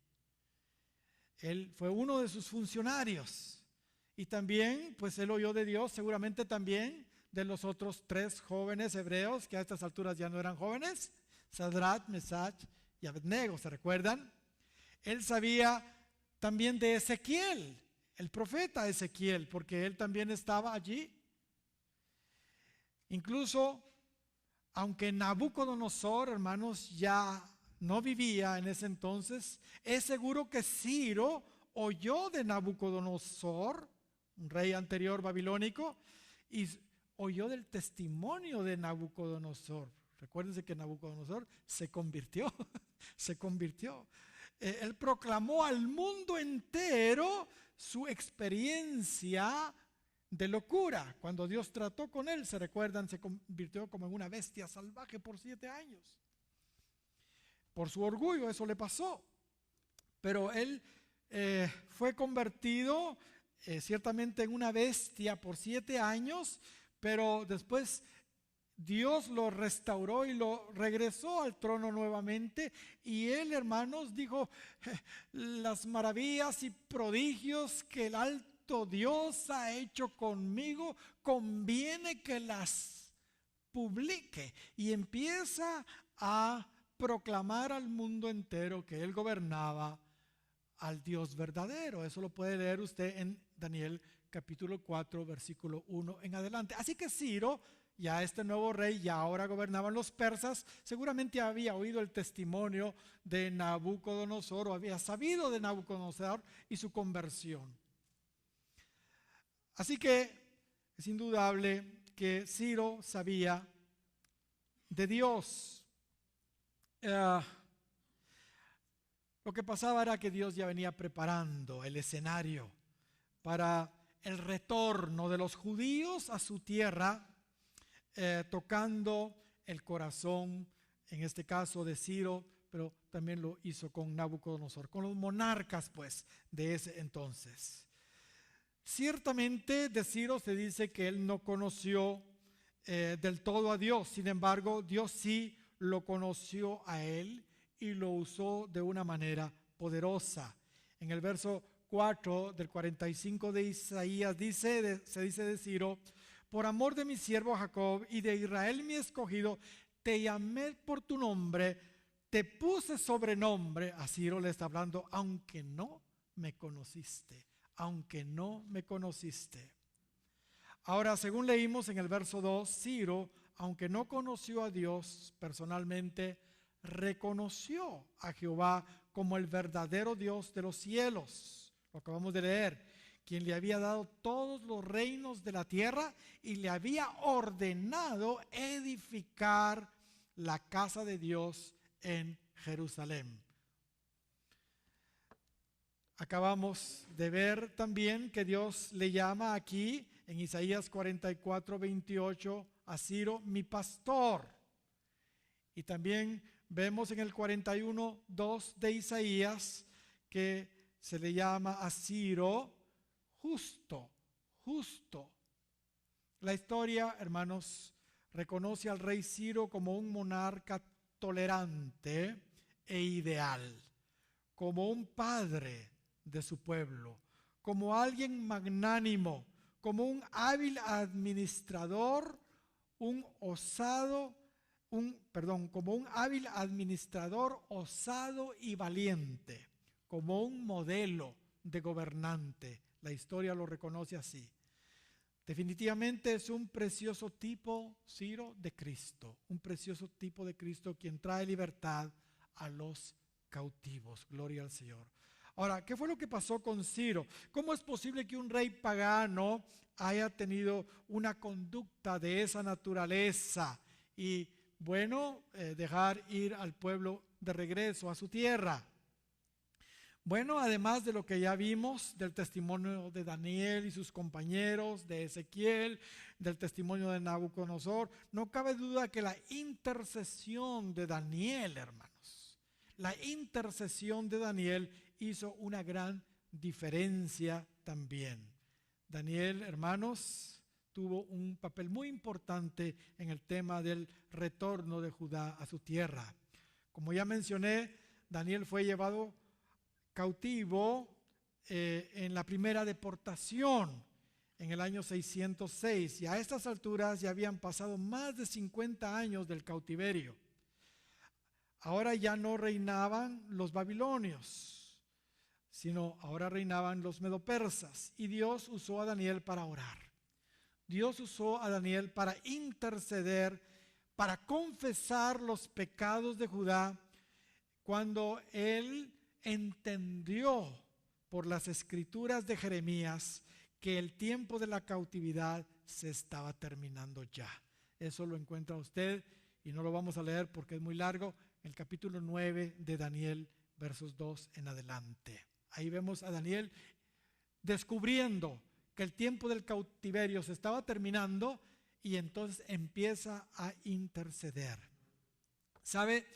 Él fue uno de sus funcionarios. Y también, pues él oyó de Dios, seguramente también de los otros 3 jóvenes hebreos, que a estas alturas ya no eran jóvenes, Sadrach, Mesach y Abednego, ¿se recuerdan? Él sabía también de Ezequiel, el profeta Ezequiel, porque él también estaba allí. Incluso, aunque Nabucodonosor, hermanos, ya no vivía en ese entonces, es seguro que Ciro oyó de Nabucodonosor, un rey anterior babilónico, y oyó del testimonio de Nabucodonosor. Recuérdense que Nabucodonosor se convirtió. Él proclamó al mundo entero su experiencia de locura. Cuando Dios trató con él, se recuerdan, se convirtió como en una bestia salvaje por 7 años. Por su orgullo eso le pasó. Pero él fue convertido ciertamente en una bestia por 7 años, pero después Dios lo restauró y lo regresó al trono nuevamente. Y él, hermanos, dijo, las maravillas y prodigios que el alto Dios ha hecho conmigo, conviene que las publique. Y empieza a proclamar al mundo entero que él gobernaba al Dios verdadero. Eso lo puede leer usted en Daniel capítulo 4, versículo 1 en adelante. Así que Ciro, ya este nuevo rey, ya ahora gobernaban los persas, seguramente había oído el testimonio de Nabucodonosor, o había sabido de Nabucodonosor y su conversión. Así que es indudable que Ciro sabía de Dios. Lo que pasaba era que Dios ya venía preparando el escenario para el retorno de los judíos a su tierra, tocando el corazón, en este caso de Ciro, pero también lo hizo con Nabucodonosor, con los monarcas pues de ese entonces. Ciertamente de Ciro se dice que él no conoció del todo a Dios, sin embargo Dios sí lo conoció a él y lo usó de una manera poderosa. En el verso 4 del 45 de Isaías se dice de Ciro: por amor de mi siervo Jacob y de Israel mi escogido, te llamé por tu nombre, te puse sobrenombre. A Ciro le está hablando, aunque no me conociste, aunque no me conociste. Ahora, según leímos en el verso 2, Ciro, aunque no conoció a Dios personalmente, reconoció a Jehová como el verdadero Dios de los cielos. Lo acabamos de leer, quien le había dado todos los reinos de la tierra y le había ordenado edificar la casa de Dios en Jerusalén. Acabamos de ver también que Dios le llama aquí en Isaías 44, 28 a Ciro mi pastor. Y también vemos en el 41, 2 de Isaías que se le llama a Ciro justo, justo. La historia, hermanos, reconoce al rey Ciro como un monarca tolerante e ideal, como un padre de su pueblo, como alguien magnánimo, como un hábil administrador, como un hábil administrador osado y valiente, como un modelo de gobernante. La historia lo reconoce así. Definitivamente es un precioso tipo, Ciro, de Cristo, un precioso tipo de Cristo quien trae libertad a los cautivos. Gloria al Señor. Ahora, ¿qué fue lo que pasó con Ciro? ¿Cómo es posible que un rey pagano haya tenido una conducta de esa naturaleza y, bueno, dejar ir al pueblo de regreso a su tierra? Bueno, además de lo que ya vimos del testimonio de Daniel y sus compañeros, de Ezequiel, del testimonio de Nabucodonosor, no cabe duda que la intercesión de Daniel, hermanos, la intercesión de Daniel hizo una gran diferencia también. Daniel, hermanos, tuvo un papel muy importante en el tema del retorno de Judá a su tierra. Como ya mencioné, Daniel fue llevado cautivo en la primera deportación en el año 606, y a estas alturas ya habían pasado más de 50 años del cautiverio. Ahora ya no reinaban los babilonios, sino ahora reinaban los medopersas, y Dios usó a Daniel para orar. Dios usó a Daniel para interceder, para confesar los pecados de Judá, cuando él entendió por las escrituras de Jeremías que el tiempo de la cautividad se estaba terminando ya. Eso lo encuentra usted, y no lo vamos a leer porque es muy largo, en el capítulo 9 de Daniel, versos 2 en adelante. Ahí vemos a Daniel descubriendo que el tiempo del cautiverio se estaba terminando, y entonces empieza a interceder. ¿Sabe?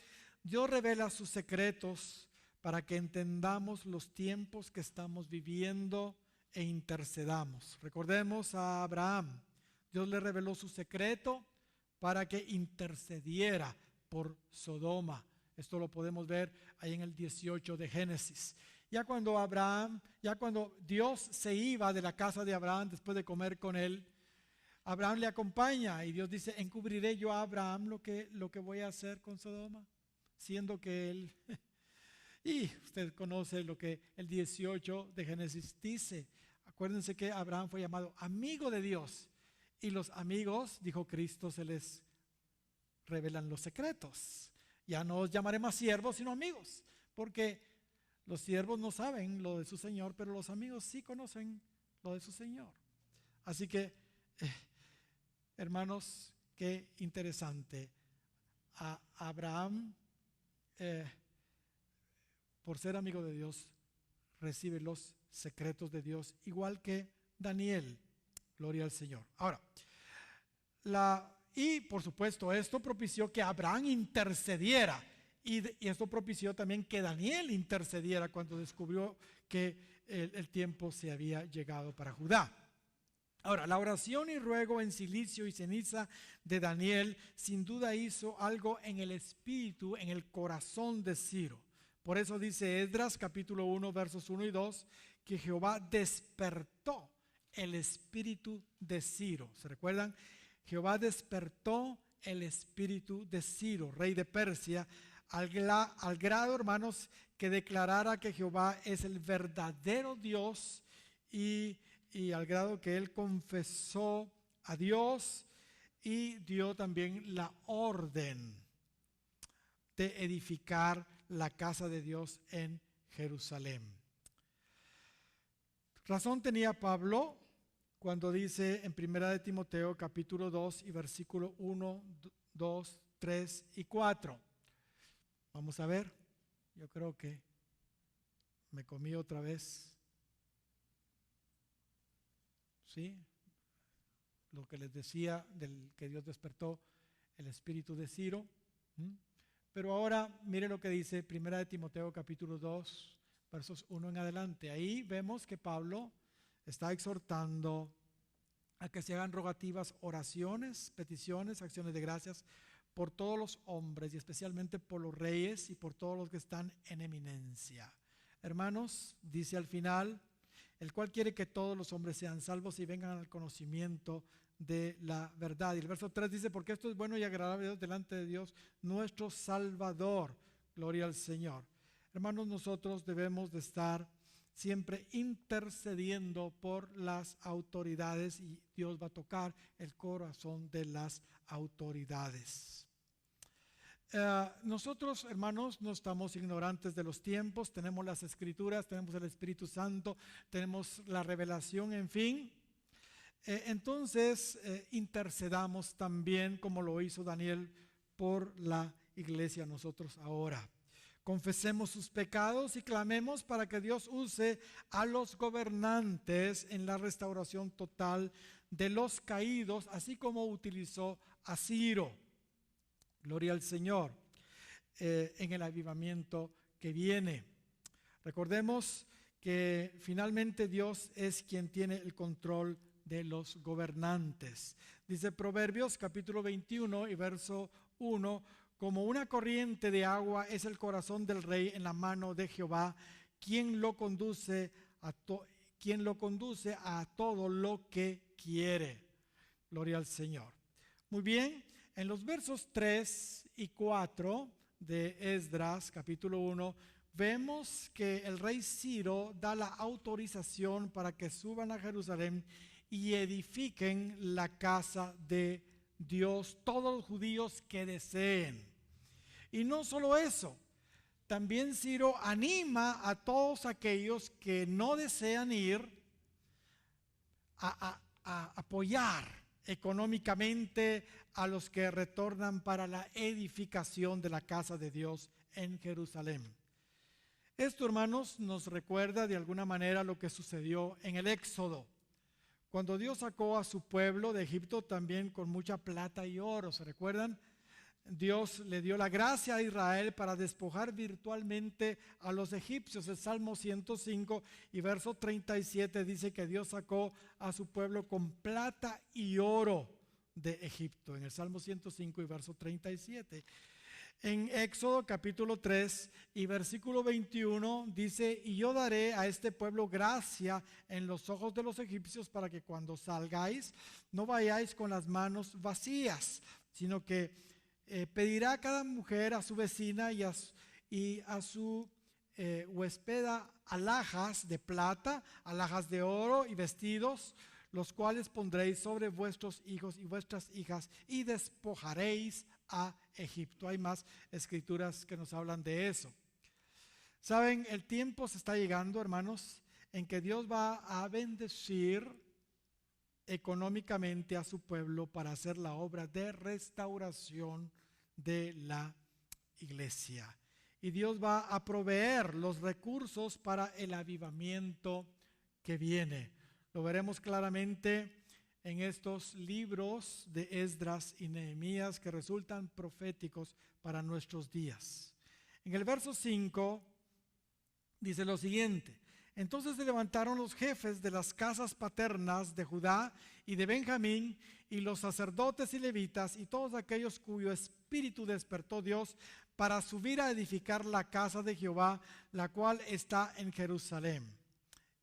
Dios revela sus secretos para que entendamos los tiempos que estamos viviendo e intercedamos. Recordemos a Abraham. Dios le reveló su secreto para que intercediera por Sodoma. Esto lo podemos ver ahí en el 18 de Génesis. Ya cuando Dios se iba de la casa de Abraham después de comer con él, Abraham le acompaña y Dios dice: ¿encubriré yo a Abraham lo que voy a hacer con Sodoma? Siendo que él, y usted conoce lo que el 18 de Génesis dice. Acuérdense que Abraham fue llamado amigo de Dios, y los amigos, dijo Cristo, se les revelan los secretos. Ya no os llamaré más siervos, sino amigos, porque los siervos no saben lo de su Señor, pero los amigos sí conocen lo de su Señor. Así que Hermanos, qué interesante. Abraham, por ser amigo de Dios, recibe los secretos de Dios, igual que Daniel. Gloria al Señor. Ahora, y por supuesto esto propició que Abraham intercediera, y esto propició también que Daniel intercediera cuando descubrió que el tiempo se había llegado para Judá. Ahora, la oración y ruego en silicio y ceniza de Daniel sin duda hizo algo en el espíritu, en el corazón de Ciro. Por eso dice Esdras capítulo 1 versos 1 y 2 que Jehová despertó el espíritu de Ciro. ¿Se recuerdan? Jehová despertó el espíritu de Ciro, rey de Persia, al grado, hermanos, que declarara que Jehová es el verdadero Dios y al grado que él confesó a Dios y dio también la orden de edificar la casa de Dios en Jerusalén. Razón tenía Pablo cuando dice en 1 de Timoteo capítulo 2 y versículo 1, 2, 3 y 4. Vamos a ver, yo creo que me comí otra vez. ¿Sí? Lo que les decía del que Dios despertó el espíritu de Ciro. Pero ahora mire lo que dice 1 de Timoteo capítulo 2 versos 1 en adelante. Ahí vemos que Pablo está exhortando a que se hagan rogativas, oraciones, peticiones, acciones de gracias por todos los hombres y especialmente por los reyes y por todos los que están en eminencia. Hermanos, dice al final, el cual quiere que todos los hombres sean salvos y vengan al conocimiento de la verdad. Y el verso 3 dice, porque esto es bueno y agradable delante de Dios, nuestro Salvador. Gloria al Señor. Hermanos, nosotros debemos de estar siempre intercediendo por las autoridades y Dios va a tocar el corazón de las autoridades. Nosotros, hermanos, no estamos ignorantes de los tiempos, tenemos las Escrituras, tenemos el Espíritu Santo, tenemos la revelación, en fin. Entonces, intercedamos también, como lo hizo Daniel, por la iglesia nosotros ahora. Confesemos sus pecados y clamemos para que Dios use a los gobernantes en la restauración total de los caídos, así como utilizó a Ciro. Gloria al Señor, en el avivamiento que viene. Recordemos que finalmente Dios es quien tiene el control de los gobernantes. Dice Proverbios capítulo 21 y verso 1, como una corriente de agua es el corazón del rey en la mano de Jehová, quien lo conduce a todo lo que quiere. Gloria al Señor. Muy bien, en los versos 3 y 4 de Esdras capítulo 1, vemos que el rey Ciro da la autorización para que suban a Jerusalén y edifiquen la casa de Dios, todos los judíos que deseen. Y no solo eso, también Ciro anima a todos aquellos que no desean ir a apoyar económicamente a los que retornan para la edificación de la casa de Dios en Jerusalén. Esto, hermanos, nos recuerda de alguna manera lo que sucedió en el Éxodo. Cuando Dios sacó a su pueblo de Egipto también con mucha plata y oro, ¿se recuerdan? Dios le dio la gracia a Israel para despojar virtualmente a los egipcios. El Salmo 105 y verso 37 dice que Dios sacó a su pueblo con plata y oro de Egipto. En el Salmo 105 y verso 37. En Éxodo capítulo 3 y versículo 21 dice, y yo daré a este pueblo gracia en los ojos de los egipcios para que cuando salgáis no vayáis con las manos vacías, sino que pedirá a cada mujer a su vecina y a su huéspeda alhajas de plata, alhajas de oro y vestidos, los cuales pondréis sobre vuestros hijos y vuestras hijas y despojaréis a Egipto. Hay más escrituras que nos hablan de eso. Saben, el tiempo se está llegando, hermanos, en que Dios va a bendecir económicamente a su pueblo para hacer la obra de restauración de la iglesia. Y Dios va a proveer los recursos para el avivamiento que viene. Lo veremos claramente en estos libros de Esdras y Nehemías que resultan proféticos para nuestros días. En el verso 5 dice lo siguiente: entonces se levantaron los jefes de las casas paternas de Judá y de Benjamín, y los sacerdotes y levitas, y todos aquellos cuyo espíritu despertó Dios, para subir a edificar la casa de Jehová, la cual está en Jerusalén.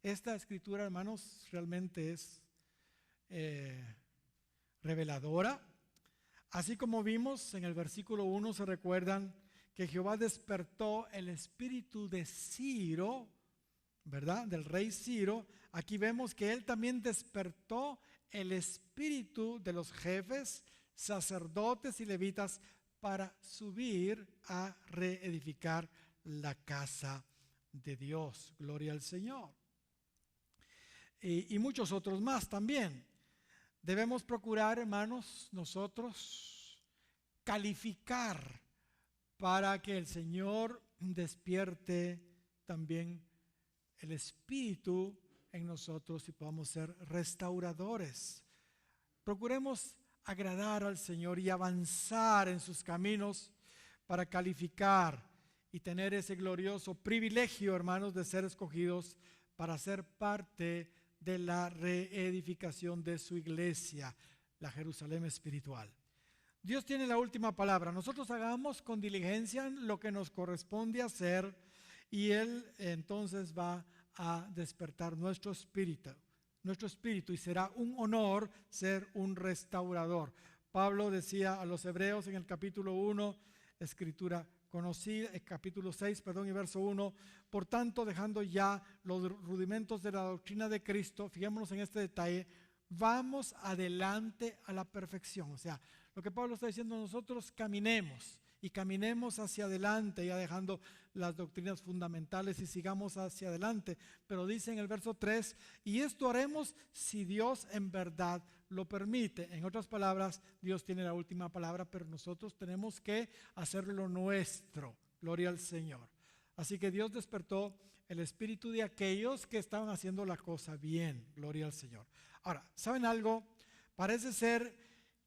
Esta escritura, hermanos, realmente es reveladora. Así como vimos en el versículo 1, se recuerdan que Jehová despertó el espíritu de Ciro, ¿verdad? Del rey Ciro. Aquí vemos que él también despertó el espíritu de los jefes, sacerdotes y levitas para subir a reedificar la casa de Dios. Gloria al Señor. Y muchos otros más también. Debemos procurar, hermanos, nosotros calificar para que el Señor despierte también el espíritu en nosotros y podamos ser restauradores. Procuremos agradar al Señor y avanzar en sus caminos para calificar y tener ese glorioso privilegio, hermanos, de ser escogidos para ser parte de la reedificación de su iglesia, la Jerusalén espiritual. Dios tiene la última palabra. Nosotros hagamos con diligencia lo que nos corresponde hacer y Él entonces va a despertar nuestro espíritu, y será un honor ser un restaurador. Pablo decía a los hebreos en el capítulo 1, escritura conocida, capítulo 6, y verso 1, por tanto, dejando ya los rudimentos de la doctrina de Cristo, fijémonos en este detalle, vamos adelante a la perfección. O sea, lo que Pablo está diciendo, nosotros caminemos y caminemos hacia adelante, ya dejando las doctrinas fundamentales y sigamos hacia adelante. Pero dice en el verso 3, y esto haremos si Dios en verdad lo permite. En otras palabras, Dios tiene la última palabra, pero nosotros tenemos que hacerlo nuestro. Gloria al Señor. Así que Dios despertó el espíritu de aquellos que estaban haciendo la cosa bien. Gloria al Señor. Ahora, ¿saben algo? Parece ser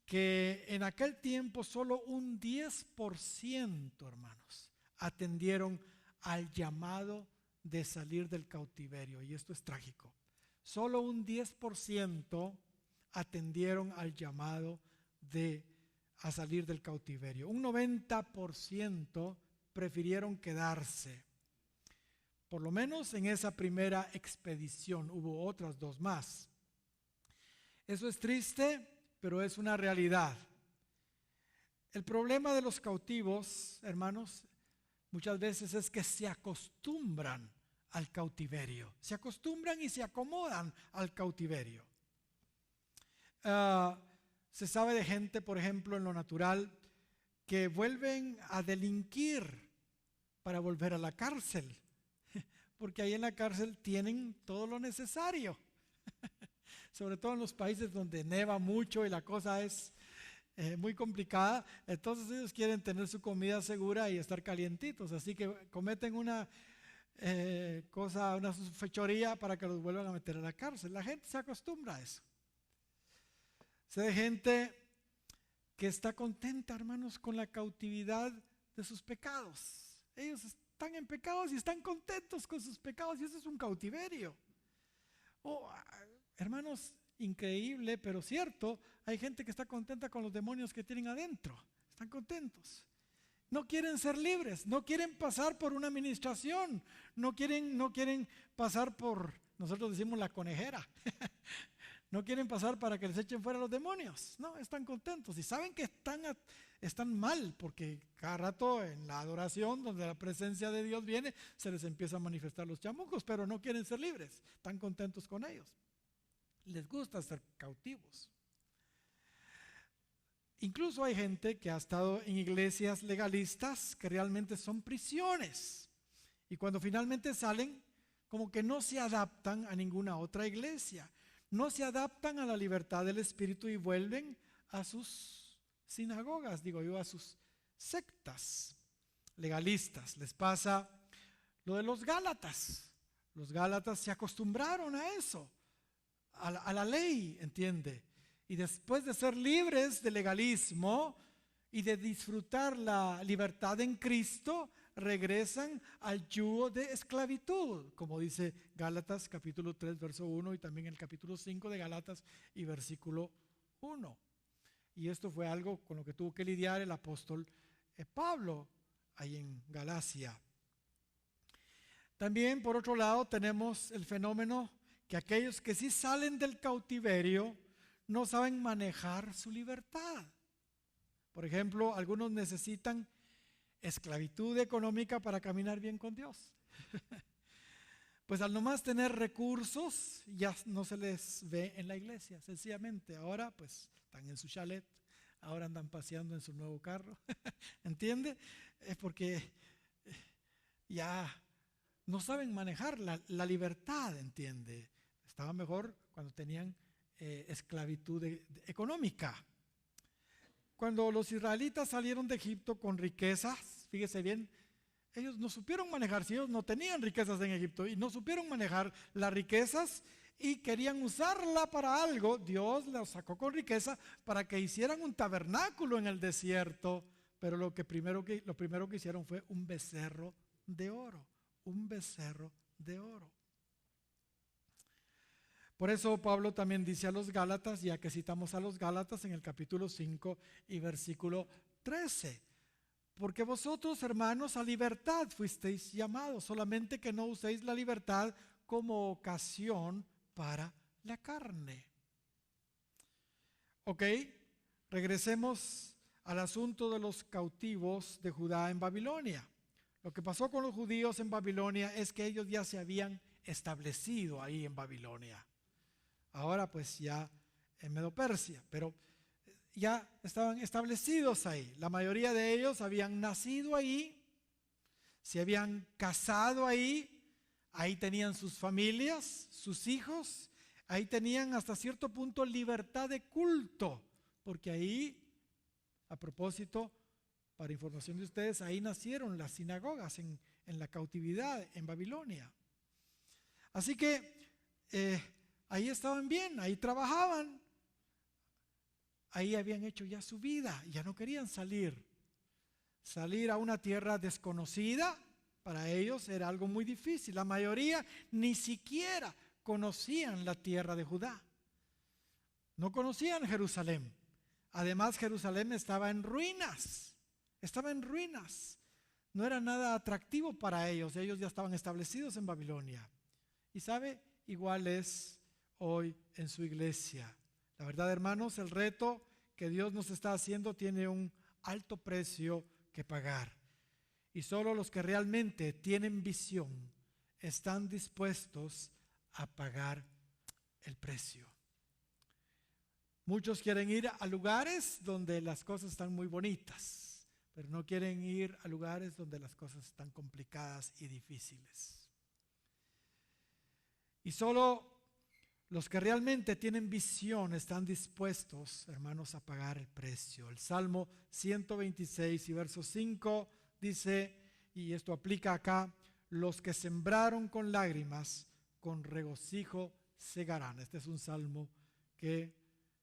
que en aquel tiempo solo un 10%, hermanos, atendieron al llamado de salir del cautiverio. Y esto es trágico. Solo un 10% atendieron al llamado a salir del cautiverio. Un 90% prefirieron quedarse. Por lo menos en esa primera expedición. Hubo otras 2 más. Eso es triste, pero es una realidad. El problema de los cautivos, hermanos, muchas veces es que se acostumbran al cautiverio. Se acostumbran y se acomodan al cautiverio. Se sabe de gente, por ejemplo, en lo natural, que vuelven a delinquir para volver a la cárcel, porque ahí en la cárcel tienen todo lo necesario. Sobre todo en los países donde neva mucho y la cosa es muy complicada, entonces ellos quieren tener su comida segura y estar calientitos, así que cometen una fechoría para que los vuelvan a meter a la cárcel. La gente se acostumbra a eso. Sé de gente que está contenta, hermanos, con la cautividad de sus pecados. Ellos están en pecados y están contentos con sus pecados, y eso es un cautiverio. Hermanos, increíble, pero cierto, hay gente que está contenta con los demonios que tienen adentro. Están contentos. No quieren ser libres, no quieren pasar por una administración, no quieren pasar por, nosotros decimos la conejera. No quieren pasar para que les echen fuera los demonios. No, están contentos y saben que están mal, porque cada rato en la adoración, donde la presencia de Dios viene, se les empieza a manifestar los chamucos, pero no quieren ser libres, están contentos con ellos. Les gusta ser cautivos. Incluso hay gente que ha estado en iglesias legalistas que realmente son prisiones, y cuando finalmente salen, como que no se adaptan a ninguna otra iglesia. no se adaptan a la libertad del espíritu y vuelven a sus sinagogas, digo yo, a sus sectas legalistas. Les pasa lo de los Gálatas. Los Gálatas se acostumbraron a eso, a la ley, ¿entiende? Y después de ser libres del legalismo y de disfrutar la libertad en Cristo, regresan al yugo de esclavitud, como dice Gálatas capítulo 3, verso 1 y también el capítulo 5 de Gálatas y versículo 1. Y esto fue algo con lo que tuvo que lidiar el apóstol Pablo ahí en Galacia. También, por otro lado, tenemos el fenómeno que aquellos que sí salen del cautiverio no saben manejar su libertad. Por ejemplo, algunos necesitan esclavitud económica para caminar bien con Dios. Pues al nomás tener recursos, ya no se les ve en la iglesia, sencillamente. Ahora pues están en su chalet, ahora andan paseando en su nuevo carro. ¿Entiende? Es porque ya no saben manejar la libertad, ¿entiende? Estaba mejor cuando tenían esclavitud económica. Cuando los israelitas salieron de Egipto con riquezas, fíjese bien, ellos no supieron manejar, si ellos no tenían riquezas en Egipto y no supieron manejar las riquezas y querían usarla para algo, Dios los sacó con riqueza para que hicieran un tabernáculo en el desierto, pero lo primero que hicieron fue un becerro de oro, un becerro de oro. Por eso Pablo también dice a los Gálatas, ya que citamos a los Gálatas en el capítulo 5 y versículo 13, porque vosotros, hermanos, a libertad fuisteis llamados, solamente que no uséis la libertad como ocasión para la carne. Ok, regresemos al asunto de los cautivos de Judá en Babilonia. Lo que pasó con los judíos en Babilonia es que ellos ya se habían establecido ahí en Babilonia. Ahora pues ya en Medo-Persia, pero ya estaban establecidos ahí. La mayoría de ellos habían nacido ahí, se habían casado ahí, ahí tenían sus familias, sus hijos, ahí tenían hasta cierto punto libertad de culto, porque ahí, a propósito, para información de ustedes, ahí nacieron las sinagogas en la cautividad en Babilonia. Así que ahí estaban bien, ahí trabajaban, ahí habían hecho ya su vida, ya no querían salir a una tierra desconocida. Para ellos era algo muy difícil. La mayoría ni siquiera conocían la tierra de Judá, no conocían Jerusalén. Además, Jerusalén estaba en ruinas, no era nada atractivo para ellos. Ellos ya estaban establecidos en Babilonia. Y sabe, igual es hoy en su iglesia. La verdad, hermanos, el reto que Dios nos está haciendo tiene un alto precio que pagar. Y solo los que realmente tienen visión están dispuestos a pagar el precio. Muchos quieren ir a lugares donde las cosas están muy bonitas, pero no quieren ir a lugares donde las cosas están complicadas y difíciles. Y solo los que realmente tienen visión están dispuestos, hermanos, a pagar el precio. El Salmo 126 y verso 5 dice, y esto aplica acá, los que sembraron con lágrimas, con regocijo segarán. Este es un salmo que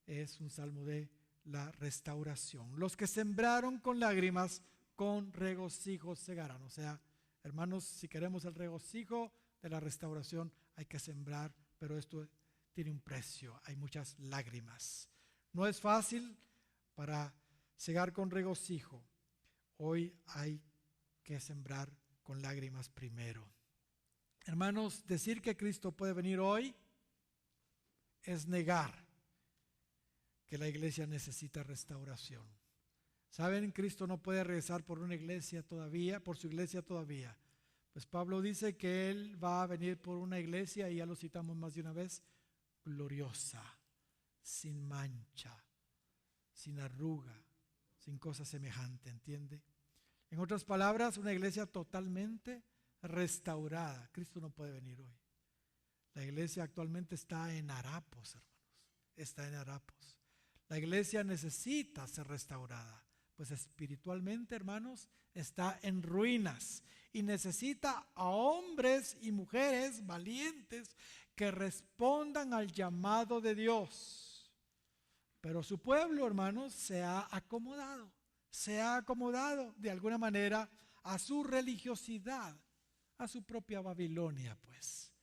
es un salmo de la restauración. Los que sembraron con lágrimas, con regocijo segarán. O sea, hermanos, si queremos el regocijo de la restauración, hay que sembrar, pero esto tiene un precio, hay muchas lágrimas. No es fácil para segar con regocijo. Hoy hay que sembrar con lágrimas primero. Hermanos, decir que Cristo puede venir hoy es negar que la iglesia necesita restauración. ¿Saben? Cristo no puede regresar por una iglesia todavía, por su iglesia todavía. Pues Pablo dice que Él va a venir por una iglesia, y ya lo citamos más de una vez, gloriosa, sin mancha, sin arruga, sin cosa semejante, ¿entiende? En otras palabras, una iglesia totalmente restaurada. Cristo no puede venir hoy. La iglesia actualmente está en harapos, hermanos. Está en harapos. La iglesia necesita ser restaurada, pues espiritualmente, hermanos, está en ruinas y necesita a hombres y mujeres valientes que respondan al llamado de Dios. Pero su pueblo, hermanos, se ha acomodado de alguna manera a su religiosidad, a su propia Babilonia, pues.